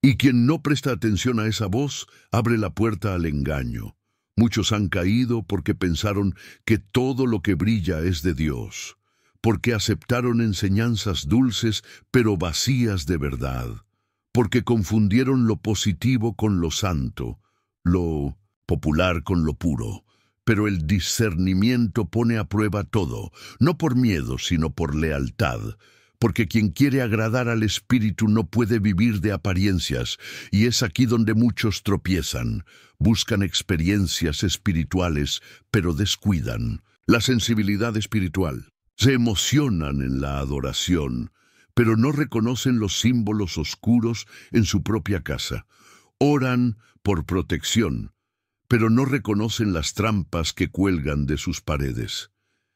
Y quien no presta atención a esa voz, abre la puerta al engaño. Muchos han caído porque pensaron que todo lo que brilla es de Dios, porque aceptaron enseñanzas dulces pero vacías de verdad, porque confundieron lo positivo con lo santo, lo popular con lo puro. Pero el discernimiento pone a prueba todo, no por miedo, sino por lealtad, porque quien quiere agradar al Espíritu no puede vivir de apariencias, y es aquí donde muchos tropiezan. Buscan experiencias espirituales, pero descuidan la sensibilidad espiritual. Se emocionan en la adoración, pero no reconocen los símbolos oscuros en su propia casa. Oran por protección, pero no reconocen las trampas que cuelgan de sus paredes.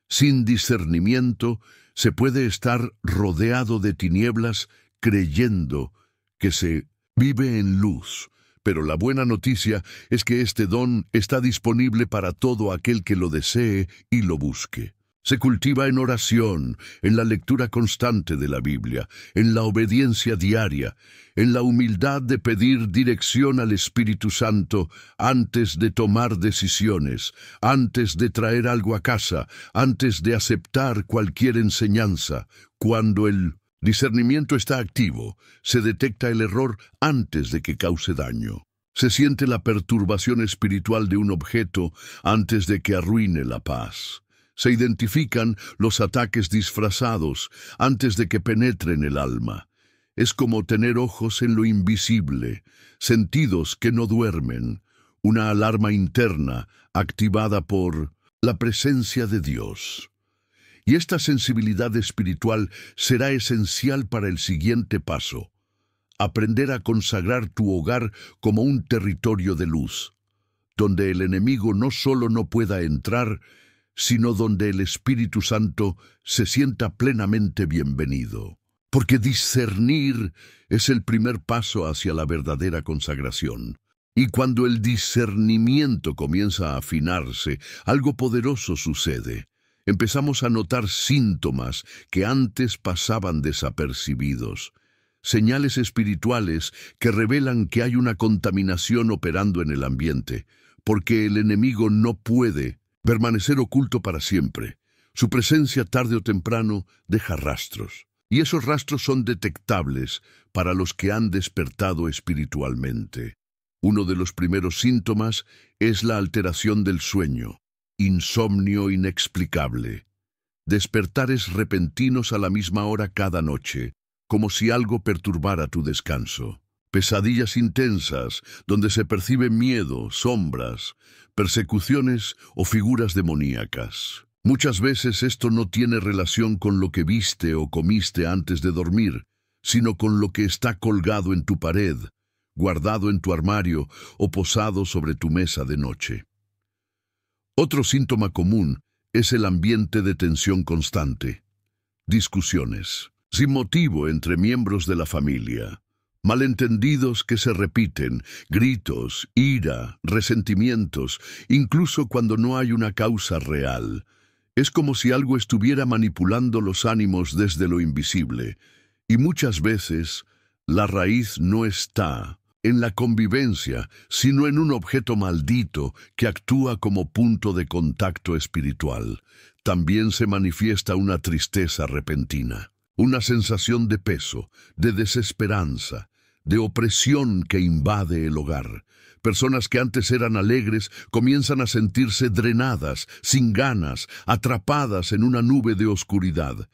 Sin discernimiento, se puede estar rodeado de tinieblas creyendo que se vive en luz. Pero la buena noticia es que este don está disponible para todo aquel que lo desee y lo busque. Se cultiva en oración, en la lectura constante de la Biblia, en la obediencia diaria, en la humildad de pedir dirección al Espíritu Santo antes de tomar decisiones, antes de traer algo a casa, antes de aceptar cualquier enseñanza. Cuando el discernimiento está activo, se detecta el error antes de que cause daño. Se siente la perturbación espiritual de un objeto antes de que arruine la paz. Se identifican los ataques disfrazados antes de que penetren el alma. Es como tener ojos en lo invisible, sentidos que no duermen, una alarma interna activada por la presencia de Dios. Y esta sensibilidad espiritual será esencial para el siguiente paso: aprender a consagrar tu hogar como un territorio de luz, donde el enemigo no solo no pueda entrar, sino donde el Espíritu Santo se sienta plenamente bienvenido. Porque discernir es el primer paso hacia la verdadera consagración. Y cuando el discernimiento comienza a afinarse, algo poderoso sucede. Empezamos a notar síntomas que antes pasaban desapercibidos. Señales espirituales que revelan que hay una contaminación operando en el ambiente, porque el enemigo no puede permanecer oculto para siempre. Su presencia tarde o temprano deja rastros, y esos rastros son detectables para los que han despertado espiritualmente. Uno de los primeros síntomas es la alteración del sueño, insomnio inexplicable, despertares repentinos a la misma hora cada noche, como si algo perturbara tu descanso. Pesadillas intensas, donde se percibe miedo, sombras, persecuciones o figuras demoníacas. Muchas veces esto no tiene relación con lo que viste o comiste antes de dormir, sino con lo que está colgado en tu pared, guardado en tu armario o posado sobre tu mesa de noche. Otro síntoma común es el ambiente de tensión constante. Discusiones sin motivo entre miembros de la familia. Malentendidos que se repiten, gritos, ira, resentimientos, incluso cuando no hay una causa real. Es como si algo estuviera manipulando los ánimos desde lo invisible, y muchas veces la raíz no está en la convivencia, sino en un objeto maldito que actúa como punto de contacto espiritual. También se manifiesta una tristeza repentina, una sensación de peso, de desesperanza, de opresión que invade el hogar. Personas que antes eran alegres comienzan a sentirse drenadas, sin ganas, atrapadas en una nube de oscuridad.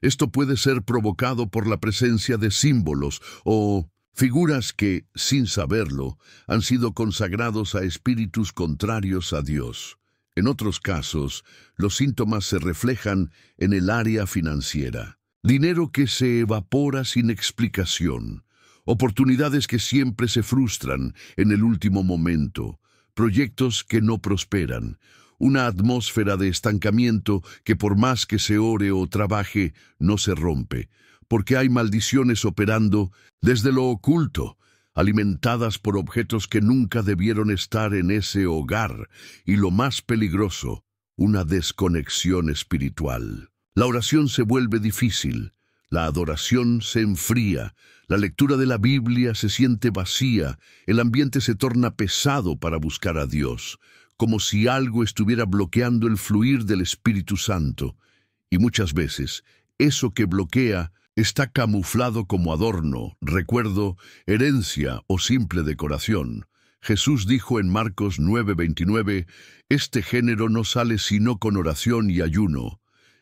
Esto puede ser provocado por la presencia de símbolos o figuras que, sin saberlo, han sido consagrados a espíritus contrarios a Dios. En otros casos, los síntomas se reflejan en el área financiera. Dinero que se evapora sin explicación. Oportunidades que siempre se frustran en el último momento, proyectos que no prosperan, una atmósfera de estancamiento que por más que se ore o trabaje, no se rompe, porque hay maldiciones operando desde lo oculto, alimentadas por objetos que nunca debieron estar en ese hogar, y lo más peligroso, una desconexión espiritual. La oración se vuelve difícil, la adoración se enfría, la lectura de la Biblia se siente vacía, el ambiente se torna pesado para buscar a Dios, como si algo estuviera bloqueando el fluir del Espíritu Santo. Y muchas veces, eso que bloquea está camuflado como adorno, recuerdo, herencia o simple decoración. Jesús dijo en Marcos 9:29, «Este género no sale sino con oración y ayuno».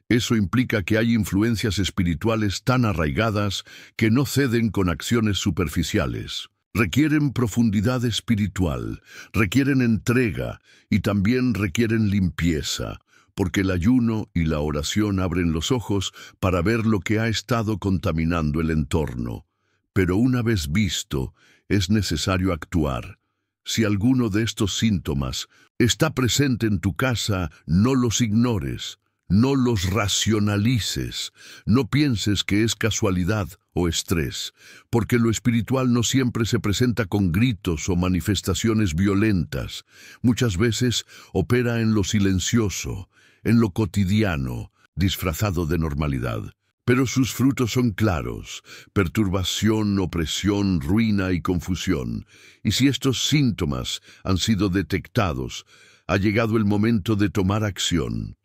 Eso implica que hay influencias espirituales tan arraigadas que no ceden con acciones superficiales. Requieren profundidad espiritual, requieren entrega y también requieren limpieza, porque el ayuno y la oración abren los ojos para ver lo que ha estado contaminando el entorno. Pero una vez visto, es necesario actuar. Si alguno de estos síntomas está presente en tu casa, no los ignores. No los racionalices, no pienses que es casualidad o estrés, porque lo espiritual no siempre se presenta con gritos o manifestaciones violentas. Muchas veces opera en lo silencioso, en lo cotidiano, disfrazado de normalidad. Pero sus frutos son claros: perturbación, opresión, ruina y confusión. Y si estos síntomas han sido detectados, ha llegado el momento de tomar acción.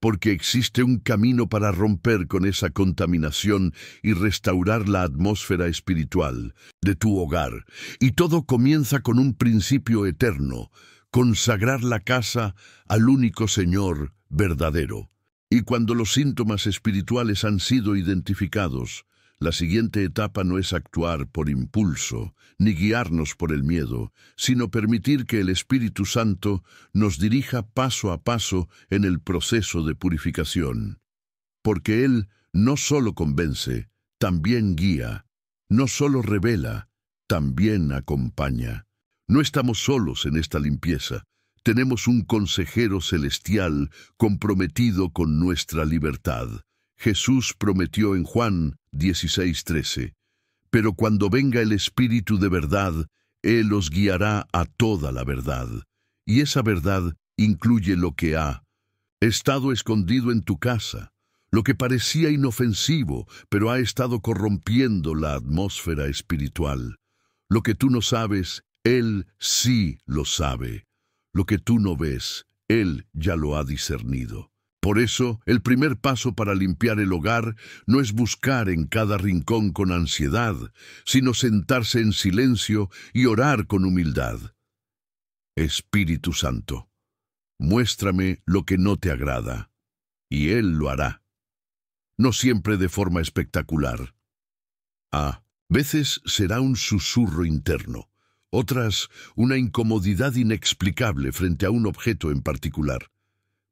Porque existe un camino para romper con esa contaminación y restaurar la atmósfera espiritual de tu hogar. Y todo comienza con un principio eterno: consagrar la casa al único Señor verdadero. Y cuando los síntomas espirituales han sido identificados, la siguiente etapa no es actuar por impulso, ni guiarnos por el miedo, sino permitir que el Espíritu Santo nos dirija paso a paso en el proceso de purificación. Porque Él no solo convence, también guía, no solo revela, también acompaña. No estamos solos en esta limpieza. Tenemos un consejero celestial comprometido con nuestra libertad. Jesús prometió en Juan 16:13, «Pero cuando venga el Espíritu de verdad, Él os guiará a toda la verdad». Y esa verdad incluye lo que ha estado escondido en tu casa, lo que parecía inofensivo, pero ha estado corrompiendo la atmósfera espiritual. Lo que tú no sabes, Él sí lo sabe. Lo que tú no ves, Él ya lo ha discernido. Por eso, el primer paso para limpiar el hogar no es buscar en cada rincón con ansiedad, sino sentarse en silencio y orar con humildad. Espíritu Santo, muéstrame lo que no te agrada, y Él lo hará. No siempre de forma espectacular. A veces será un susurro interno, otras una incomodidad inexplicable frente a un objeto en particular.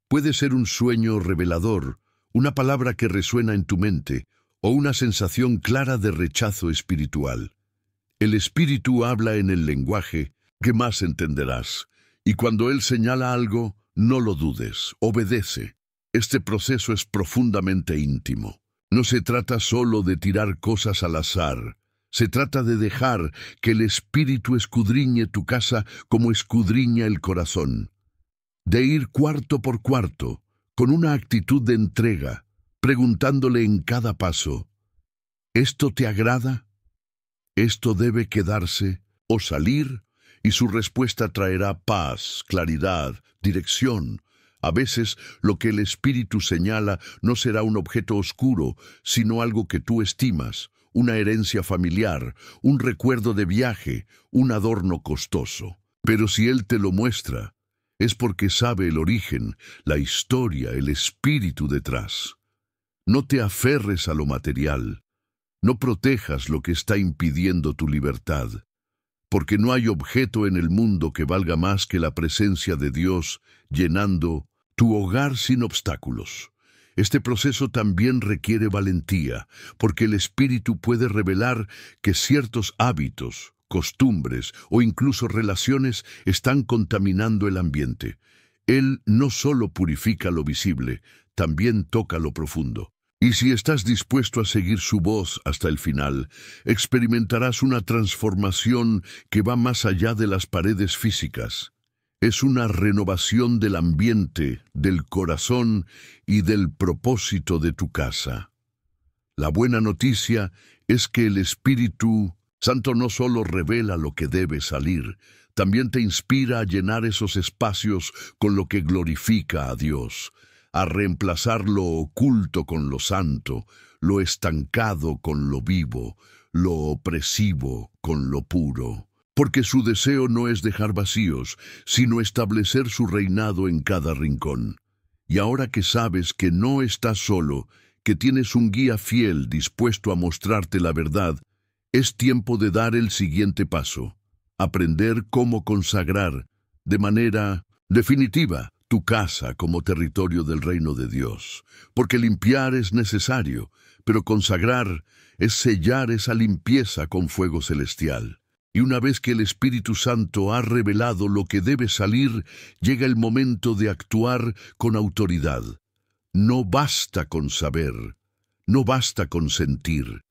Puede ser un sueño revelador, una palabra que resuena en tu mente, o una sensación clara de rechazo espiritual. El Espíritu habla en el lenguaje que más entenderás, y cuando Él señala algo, no lo dudes, obedece. Este proceso es profundamente íntimo. No se trata solo de tirar cosas al azar. Se trata de dejar que el Espíritu escudriñe tu casa como escudriña el corazón. De ir cuarto por cuarto, con una actitud de entrega, preguntándole en cada paso, ¿esto te agrada? ¿Esto debe quedarse o salir? Y su respuesta traerá paz, claridad, dirección. A veces lo que el Espíritu señala no será un objeto oscuro, sino algo que tú estimas, una herencia familiar, un recuerdo de viaje, un adorno costoso. Pero si Él te lo muestra, es porque sabe el origen, la historia, el espíritu detrás. No te aferres a lo material. No protejas lo que está impidiendo tu libertad, porque no hay objeto en el mundo que valga más que la presencia de Dios llenando tu hogar sin obstáculos. Este proceso también requiere valentía, porque el Espíritu puede revelar que ciertos hábitos, costumbres o incluso relaciones están contaminando el ambiente. Él no solo purifica lo visible, también toca lo profundo. Y si estás dispuesto a seguir su voz hasta el final, experimentarás una transformación que va más allá de las paredes físicas. Es una renovación del ambiente, del corazón y del propósito de tu casa. La buena noticia es que el Espíritu Santo no solo revela lo que debe salir, también te inspira a llenar esos espacios con lo que glorifica a Dios, a reemplazar lo oculto con lo santo, lo estancado con lo vivo, lo opresivo con lo puro. Porque su deseo no es dejar vacíos, sino establecer su reinado en cada rincón. Y ahora que sabes que no estás solo, que tienes un guía fiel dispuesto a mostrarte la verdad, es tiempo de dar el siguiente paso: aprender cómo consagrar, de manera definitiva, tu casa como territorio del reino de Dios. Porque limpiar es necesario, pero consagrar es sellar esa limpieza con fuego celestial. Y una vez que el Espíritu Santo ha revelado lo que debe salir, llega el momento de actuar con autoridad. No basta con saber, no basta con sentir.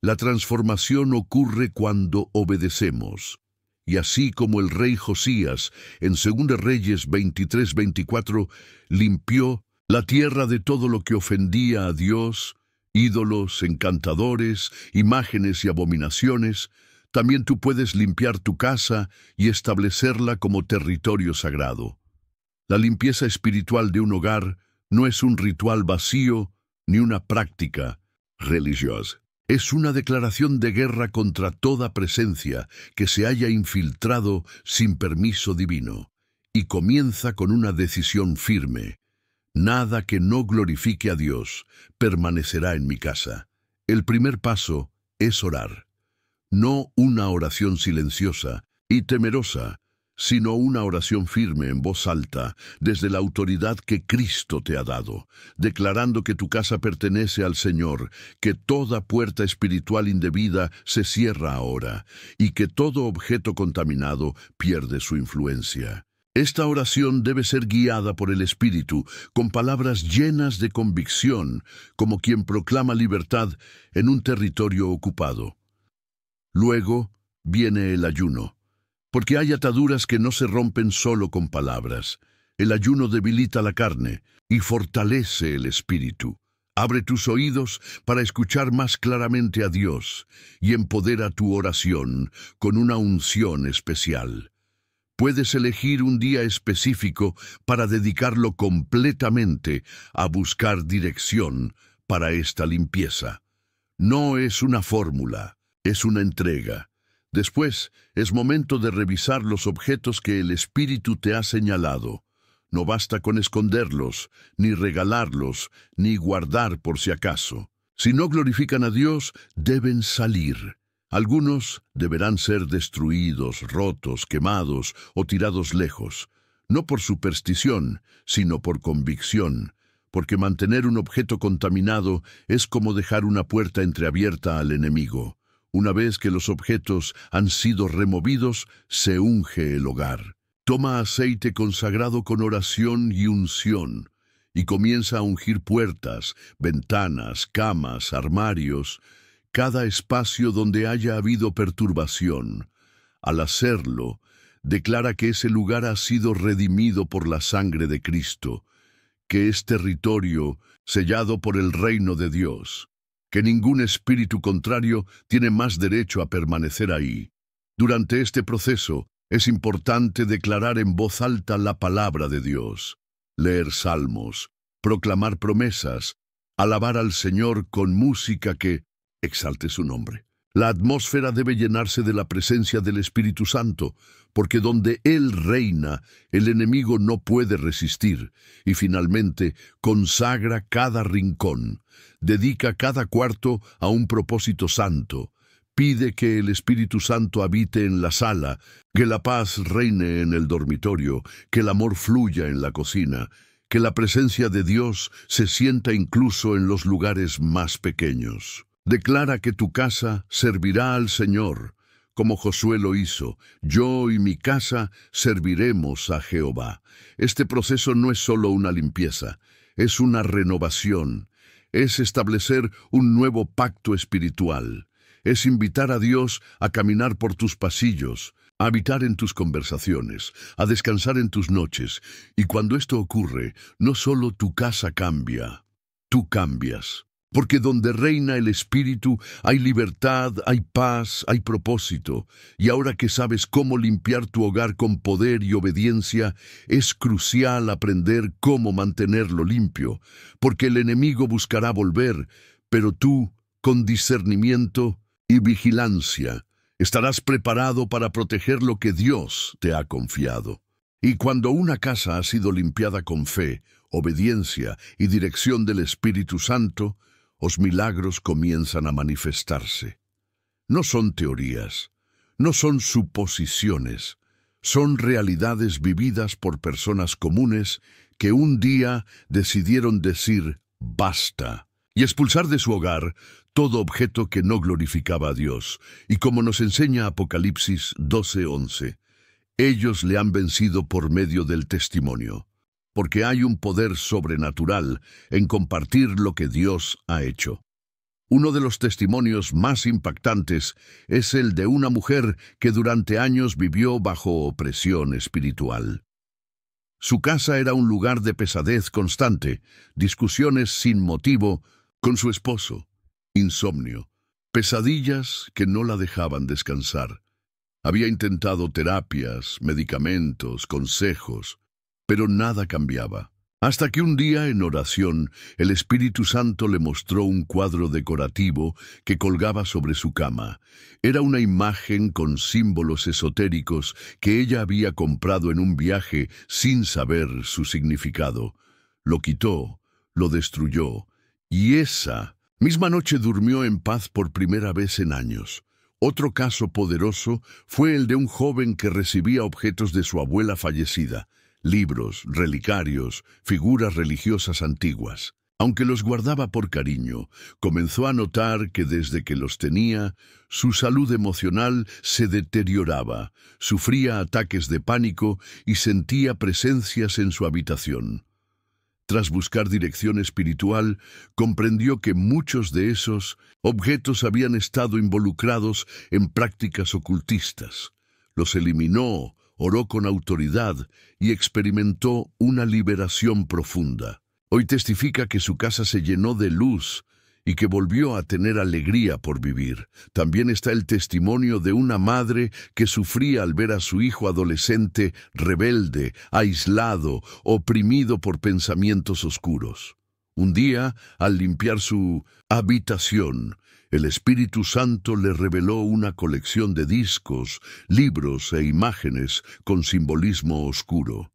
La transformación ocurre cuando obedecemos. Y así como el rey Josías, en 2 Reyes 23-24, limpió la tierra de todo lo que ofendía a Dios, ídolos, encantadores, imágenes y abominaciones, también tú puedes limpiar tu casa y establecerla como territorio sagrado. La limpieza espiritual de un hogar no es un ritual vacío ni una práctica religiosa. Es una declaración de guerra contra toda presencia que se haya infiltrado sin permiso divino, y comienza con una decisión firme. Nada que no glorifique a Dios permanecerá en mi casa. El primer paso es orar. No una oración silenciosa y temerosa, sino una oración firme en voz alta, desde la autoridad que Cristo te ha dado, declarando que tu casa pertenece al Señor, que toda puerta espiritual indebida se cierra ahora, y que todo objeto contaminado pierde su influencia. Esta oración debe ser guiada por el Espíritu, con palabras llenas de convicción, como quien proclama libertad en un territorio ocupado. Luego viene el ayuno, porque hay ataduras que no se rompen solo con palabras. El ayuno debilita la carne y fortalece el espíritu. Abre tus oídos para escuchar más claramente a Dios y empodera tu oración con una unción especial. Puedes elegir un día específico para dedicarlo completamente a buscar dirección para esta limpieza. No es una fórmula. Es una entrega. Después, es momento de revisar los objetos que el Espíritu te ha señalado. No basta con esconderlos, ni regalarlos, ni guardar por si acaso. Si no glorifican a Dios, deben salir. Algunos deberán ser destruidos, rotos, quemados o tirados lejos. No por superstición, sino por convicción. Porque mantener un objeto contaminado es como dejar una puerta entreabierta al enemigo. Una vez que los objetos han sido removidos, se unge el hogar. Toma aceite consagrado con oración y unción, y comienza a ungir puertas, ventanas, camas, armarios, cada espacio donde haya habido perturbación. Al hacerlo, declara que ese lugar ha sido redimido por la sangre de Cristo, que es territorio sellado por el reino de Dios, que ningún espíritu contrario tiene más derecho a permanecer ahí. Durante este proceso, es importante declarar en voz alta la palabra de Dios, leer salmos, proclamar promesas, alabar al Señor con música que exalte su nombre. La atmósfera debe llenarse de la presencia del Espíritu Santo, porque donde Él reina, el enemigo no puede resistir. Y finalmente, consagra cada rincón, dedica cada cuarto a un propósito santo. Pide que el Espíritu Santo habite en la sala, que la paz reine en el dormitorio, que el amor fluya en la cocina, que la presencia de Dios se sienta incluso en los lugares más pequeños. Declara que tu casa servirá al Señor, como Josué lo hizo. Yo y mi casa serviremos a Jehová. Este proceso no es solo una limpieza, es una renovación. es establecer un nuevo pacto espiritual. Es invitar a Dios a caminar por tus pasillos, a habitar en tus conversaciones, a descansar en tus noches. Y cuando esto ocurre, no solo tu casa cambia, tú cambias. Porque donde reina el Espíritu hay libertad, hay paz, hay propósito. Y ahora que sabes cómo limpiar tu hogar con poder y obediencia, es crucial aprender cómo mantenerlo limpio, porque el enemigo buscará volver, pero tú, con discernimiento y vigilancia, estarás preparado para proteger lo que Dios te ha confiado. Y cuando una casa ha sido limpiada con fe, obediencia y dirección del Espíritu Santo, los milagros comienzan a manifestarse. No son teorías, no son suposiciones, son realidades vividas por personas comunes que un día decidieron decir basta y expulsar de su hogar todo objeto que no glorificaba a Dios. Y como nos enseña Apocalipsis 12:11, ellos le han vencido por medio del testimonio, porque hay un poder sobrenatural en compartir lo que Dios ha hecho. Uno de los testimonios más impactantes es el de una mujer que durante años vivió bajo opresión espiritual. Su casa era un lugar de pesadez constante, discusiones sin motivo con su esposo, insomnio, pesadillas que no la dejaban descansar. Había intentado terapias, medicamentos, consejos, pero nada cambiaba. Hasta que un día, en oración, el Espíritu Santo le mostró un cuadro decorativo que colgaba sobre su cama. Era una imagen con símbolos esotéricos que ella había comprado en un viaje sin saber su significado. Lo quitó, lo destruyó, y esa misma noche durmió en paz por primera vez en años. Otro caso poderoso fue el de un joven que recibía objetos de su abuela fallecida. Libros, relicarios, figuras religiosas antiguas. Aunque los guardaba por cariño, comenzó a notar que desde que los tenía, su salud emocional se deterioraba, sufría ataques de pánico y sentía presencias en su habitación. Tras buscar dirección espiritual, comprendió que muchos de esos objetos habían estado involucrados en prácticas ocultistas. Los eliminó, oró con autoridad y experimentó una liberación profunda. Hoy testifica que su casa se llenó de luz y que volvió a tener alegría por vivir. También está el testimonio de una madre que sufría al ver a su hijo adolescente rebelde, aislado, oprimido por pensamientos oscuros. Un día, al limpiar su habitación, el Espíritu Santo le reveló una colección de discos, libros e imágenes con simbolismo oscuro.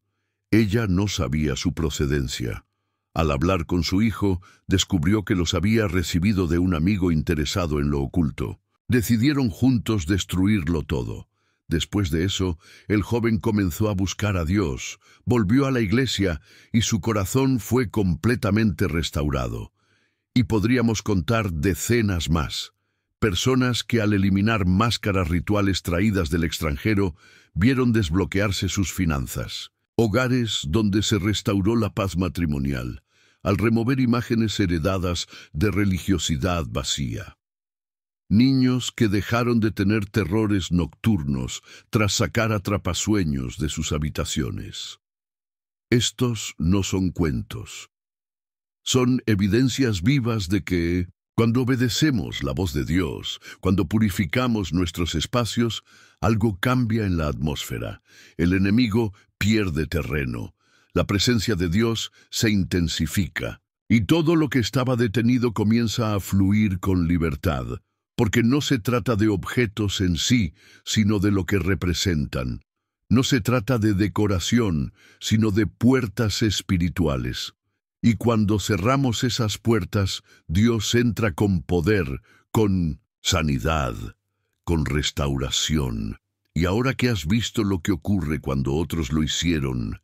Ella no sabía su procedencia. Al hablar con su hijo, descubrió que los había recibido de un amigo interesado en lo oculto. Decidieron juntos destruirlo todo. Después de eso, el joven comenzó a buscar a Dios, volvió a la iglesia y su corazón fue completamente restaurado. Y podríamos contar decenas más. Personas que al eliminar máscaras rituales traídas del extranjero, vieron desbloquearse sus finanzas. Hogares donde se restauró la paz matrimonial, al remover imágenes heredadas de religiosidad vacía. Niños que dejaron de tener terrores nocturnos tras sacar atrapasueños de sus habitaciones. Estos no son cuentos. Son evidencias vivas de que, cuando obedecemos la voz de Dios, cuando purificamos nuestros espacios, algo cambia en la atmósfera. El enemigo pierde terreno. La presencia de Dios se intensifica. Y todo lo que estaba detenido comienza a fluir con libertad. Porque no se trata de objetos en sí, sino de lo que representan. No se trata de decoración, sino de puertas espirituales. Y cuando cerramos esas puertas, Dios entra con poder, con sanidad, con restauración. Y ahora que has visto lo que ocurre cuando otros lo hicieron,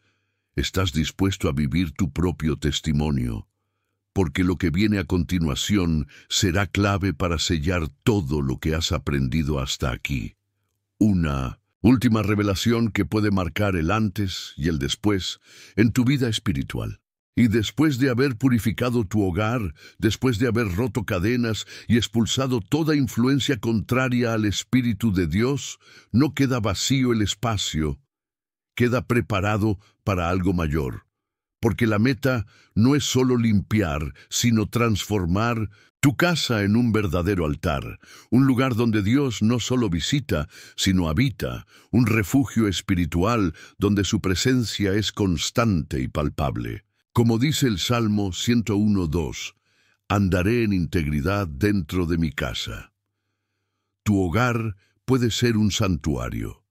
estás dispuesto a vivir tu propio testimonio, porque lo que viene a continuación será clave para sellar todo lo que has aprendido hasta aquí. Una última revelación que puede marcar el antes y el después en tu vida espiritual. Y después de haber purificado tu hogar, después de haber roto cadenas y expulsado toda influencia contraria al Espíritu de Dios, no queda vacío el espacio, queda preparado para algo mayor. Porque la meta no es solo limpiar, sino transformar tu casa en un verdadero altar, un lugar donde Dios no solo visita, sino habita, un refugio espiritual donde su presencia es constante y palpable. Como dice el Salmo 101:2, andaré en integridad dentro de mi casa. Tu hogar puede ser un santuario.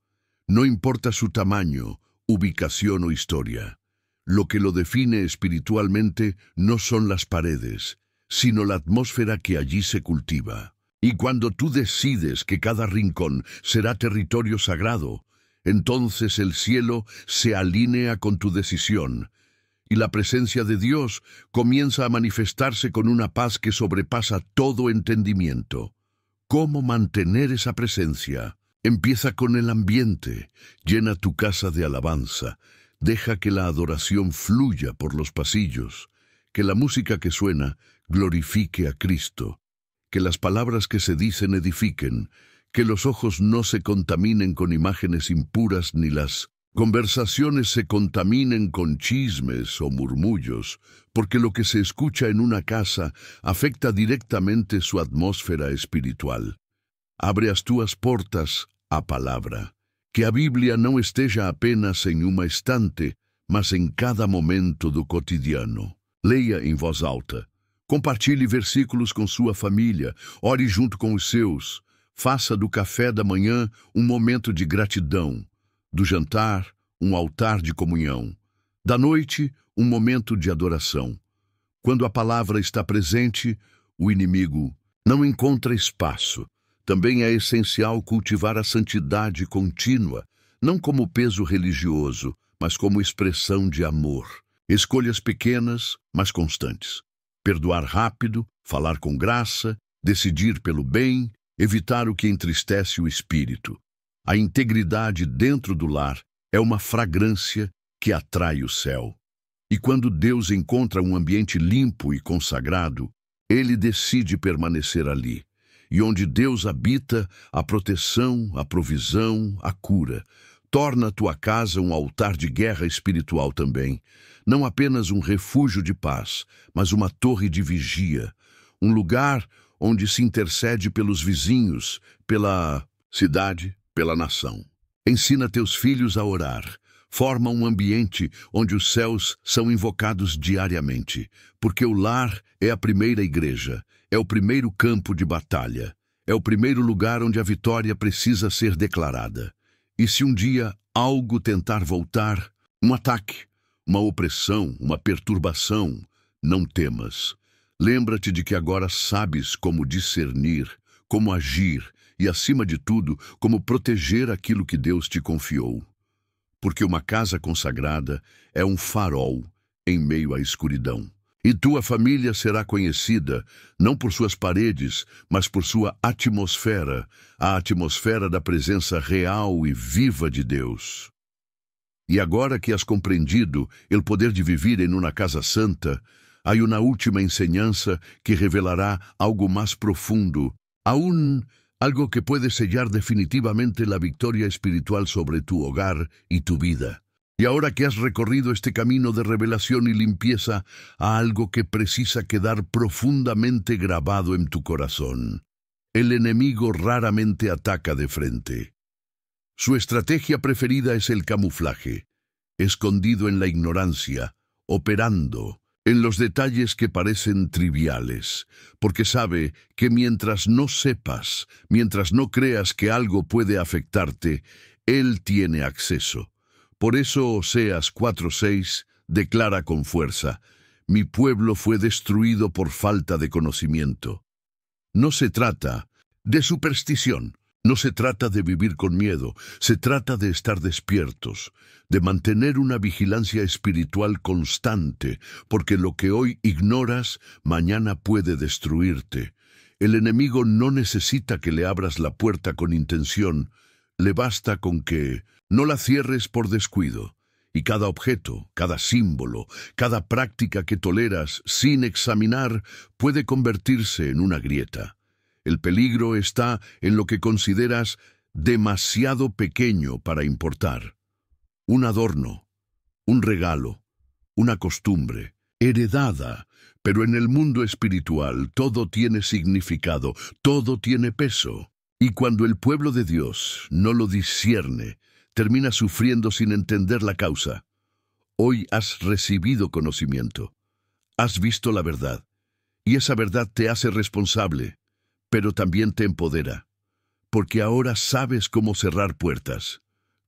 No importa su tamaño, ubicación o historia. Lo que lo define espiritualmente no son las paredes, sino la atmósfera que allí se cultiva. Y cuando tú decides que cada rincón será territorio sagrado, entonces el cielo se alinea con tu decisión, y la presencia de Dios comienza a manifestarse con una paz que sobrepasa todo entendimiento. ¿Cómo mantener esa presencia? Empieza con el ambiente, llena tu casa de alabanza, deja que la adoración fluya por los pasillos, que la música que suena glorifique a Cristo, que las palabras que se dicen edifiquen, que los ojos no se contaminen con imágenes impuras ni las conversaciones se contaminen con chismes o murmullos, porque lo que se escucha en una casa afecta directamente su atmósfera espiritual. Abre as tuas portas a palavra, que a Bíblia não esteja apenas em uma estante, mas em cada momento do cotidiano. Leia em voz alta. Compartilhe versículos com sua família, ore junto com os seus. Faça do café da manhã um momento de gratidão, do jantar um altar de comunhão, da noite um momento de adoração. Quando a palavra está presente, o inimigo não encontra espaço. Também é essencial cultivar a santidade contínua, não como peso religioso, mas como expressão de amor. Escolhas pequenas, mas constantes. Perdoar rápido, falar com graça, decidir pelo bem, evitar o que entristece o espírito. A integridade dentro do lar é uma fragrância que atrai o céu. E quando Deus encontra um ambiente limpo e consagrado, Ele decide permanecer ali. E onde Deus habita, a proteção, a provisão, a cura. Torna a tua casa um altar de guerra espiritual também. Não apenas um refúgio de paz, mas uma torre de vigia. Um lugar onde se intercede pelos vizinhos, pela cidade, pela nação. Ensina teus filhos a orar. Forma um ambiente onde os céus são invocados diariamente, porque o lar é a primeira igreja, é o primeiro campo de batalha, é o primeiro lugar onde a vitória precisa ser declarada. E se um dia algo tentar voltar, um ataque, uma opressão, uma perturbação, não temas. Lembra-te de que agora sabes como discernir, como agir e, acima de tudo, como proteger aquilo que Deus te confiou. Porque uma casa consagrada é um farol em meio à escuridão. E tua família será conhecida, não por suas paredes, mas por sua atmosfera, a atmosfera da presença real e viva de Deus. E agora que has compreendido o poder de viver em uma casa santa, há uma última enseñanza que revelará algo mais profundo, algo que puede sellar definitivamente la victoria espiritual sobre tu hogar y tu vida. Y ahora que has recorrido este camino de revelación y limpieza, a algo que precisa quedar profundamente grabado en tu corazón. El enemigo raramente ataca de frente. Su estrategia preferida es el camuflaje, escondido en la ignorancia, operando en los detalles que parecen triviales, porque sabe que mientras no sepas, mientras no creas que algo puede afectarte, Él tiene acceso. Por eso Oseas 4:6 declara con fuerza: mi pueblo fue destruido por falta de conocimiento. No se trata de superstición, no se trata de vivir con miedo, se trata de estar despiertos, de mantener una vigilancia espiritual constante, porque lo que hoy ignoras, mañana puede destruirte. El enemigo no necesita que le abras la puerta con intención, le basta con que no la cierres por descuido. Y cada objeto, cada símbolo, cada práctica que toleras sin examinar puede convertirse en una grieta. El peligro está en lo que consideras demasiado pequeño para importar. Un adorno, un regalo, una costumbre, heredada, pero en el mundo espiritual todo tiene significado, todo tiene peso. Y cuando el pueblo de Dios no lo discierne, termina sufriendo sin entender la causa. Hoy has recibido conocimiento, has visto la verdad, y esa verdad te hace responsable, pero también te empodera, porque ahora sabes cómo cerrar puertas,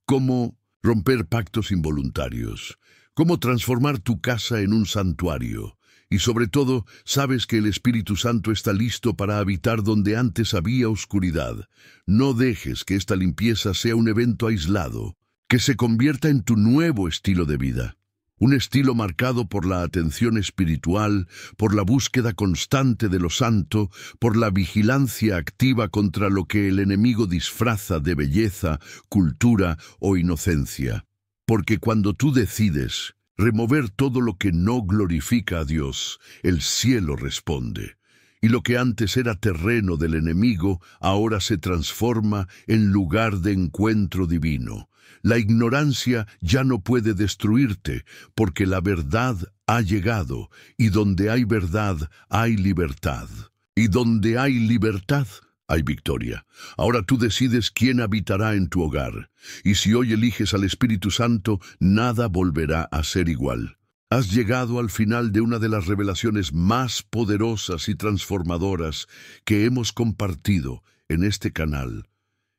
cómo romper pactos involuntarios, cómo transformar tu casa en un santuario, y sobre todo sabes que el Espíritu Santo está listo para habitar donde antes había oscuridad. No dejes que esta limpieza sea un evento aislado, que se convierta en tu nuevo estilo de vida. Un estilo marcado por la atención espiritual, por la búsqueda constante de lo santo, por la vigilancia activa contra lo que el enemigo disfraza de belleza, cultura o inocencia. Porque cuando tú decides remover todo lo que no glorifica a Dios, el cielo responde. Y lo que antes era terreno del enemigo, ahora se transforma en lugar de encuentro divino. La ignorancia ya no puede destruirte, porque la verdad ha llegado, y donde hay verdad, hay libertad. Y donde hay libertad, hay victoria. Ahora tú decides quién habitará en tu hogar, y si hoy eliges al Espíritu Santo, nada volverá a ser igual. Has llegado al final de una de las revelaciones más poderosas y transformadoras que hemos compartido en este canal.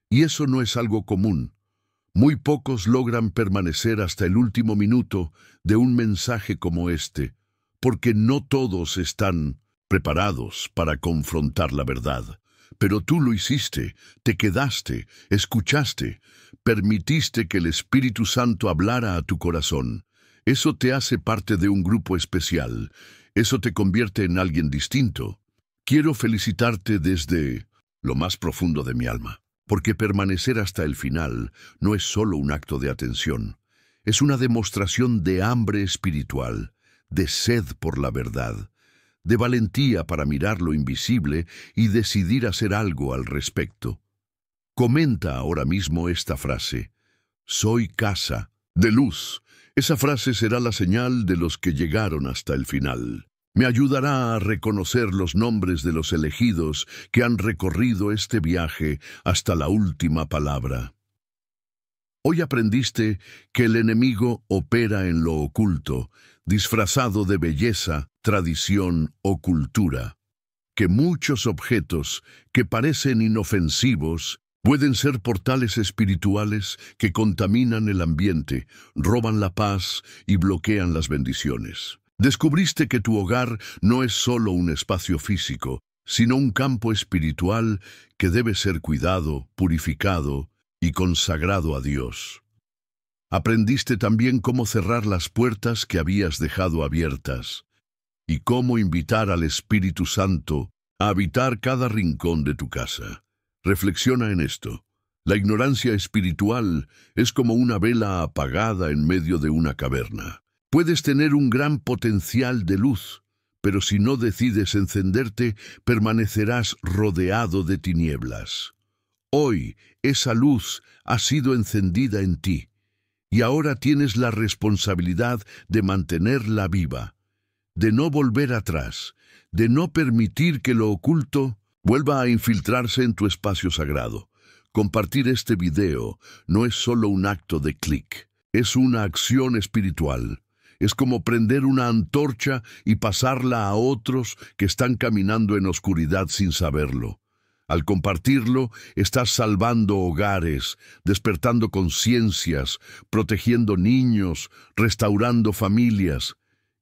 Y eso no es algo común. Muy pocos logran permanecer hasta el último minuto de un mensaje como este, porque no todos están preparados para confrontar la verdad. Pero tú lo hiciste, te quedaste, escuchaste, permitiste que el Espíritu Santo hablara a tu corazón. Eso te hace parte de un grupo especial, eso te convierte en alguien distinto. Quiero felicitarte desde lo más profundo de mi alma, porque permanecer hasta el final no es solo un acto de atención, es una demostración de hambre espiritual, de sed por la verdad, de valentía para mirar lo invisible y decidir hacer algo al respecto. Comenta ahora mismo esta frase: soy casa de luz. Esa frase será la señal de los que llegaron hasta el final. Me ayudará a reconocer los nombres de los elegidos que han recorrido este viaje hasta la última palabra. Hoy aprendiste que el enemigo opera en lo oculto, disfrazado de belleza, tradición o cultura. Que muchos objetos que parecen inofensivos pueden ser portales espirituales que contaminan el ambiente, roban la paz y bloquean las bendiciones. Descubriste que tu hogar no es solo un espacio físico, sino un campo espiritual que debe ser cuidado, purificado y consagrado a Dios. Aprendiste también cómo cerrar las puertas que habías dejado abiertas y cómo invitar al Espíritu Santo a habitar cada rincón de tu casa. Reflexiona en esto. La ignorancia espiritual es como una vela apagada en medio de una caverna. Puedes tener un gran potencial de luz, pero si no decides encenderte, permanecerás rodeado de tinieblas. Hoy esa luz ha sido encendida en ti, y ahora tienes la responsabilidad de mantenerla viva, de no volver atrás, de no permitir que lo oculto vuelva a infiltrarse en tu espacio sagrado. Compartir este video no es solo un acto de clic, es una acción espiritual. Es como prender una antorcha y pasarla a otros que están caminando en oscuridad sin saberlo. Al compartirlo, estás salvando hogares, despertando conciencias, protegiendo niños, restaurando familias.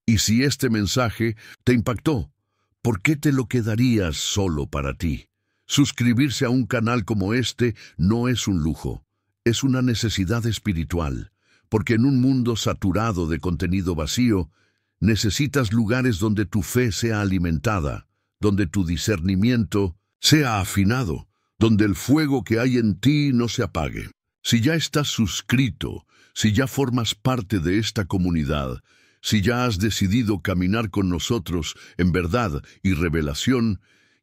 Y si este mensaje te impactó, ¿por qué te lo quedarías solo para ti? Suscribirse a un canal como este no es un lujo, es una necesidad espiritual, porque en un mundo saturado de contenido vacío, necesitas lugares donde tu fe sea alimentada, donde tu discernimiento sea afinado, donde el fuego que hay en ti no se apague. Si ya estás suscrito, si ya formas parte de esta comunidad, si ya has decidido caminar con nosotros en verdad y revelación,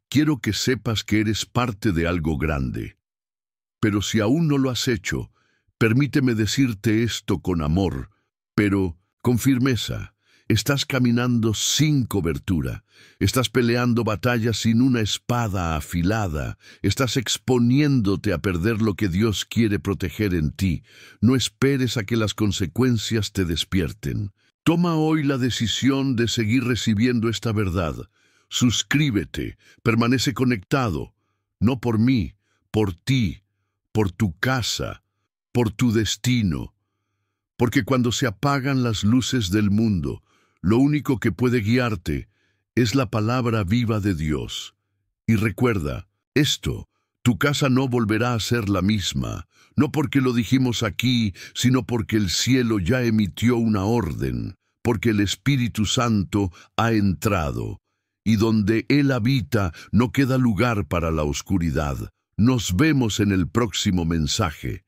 quiero que sepas que eres parte de algo grande. Pero si aún no lo has hecho, permíteme decirte esto con amor, pero con firmeza. Estás caminando sin cobertura, estás peleando batallas sin una espada afilada, estás exponiéndote a perder lo que Dios quiere proteger en ti. No esperes a que las consecuencias te despierten. Toma hoy la decisión de seguir recibiendo esta verdad. Suscríbete, permanece conectado, no por mí, por ti, por tu casa, por tu destino. Porque cuando se apagan las luces del mundo, lo único que puede guiarte es la palabra viva de Dios. Y recuerda, esto, tu casa no volverá a ser la misma, no porque lo dijimos aquí, sino porque el cielo ya emitió una orden, porque el Espíritu Santo ha entrado, y donde Él habita no queda lugar para la oscuridad. Nos vemos en el próximo mensaje.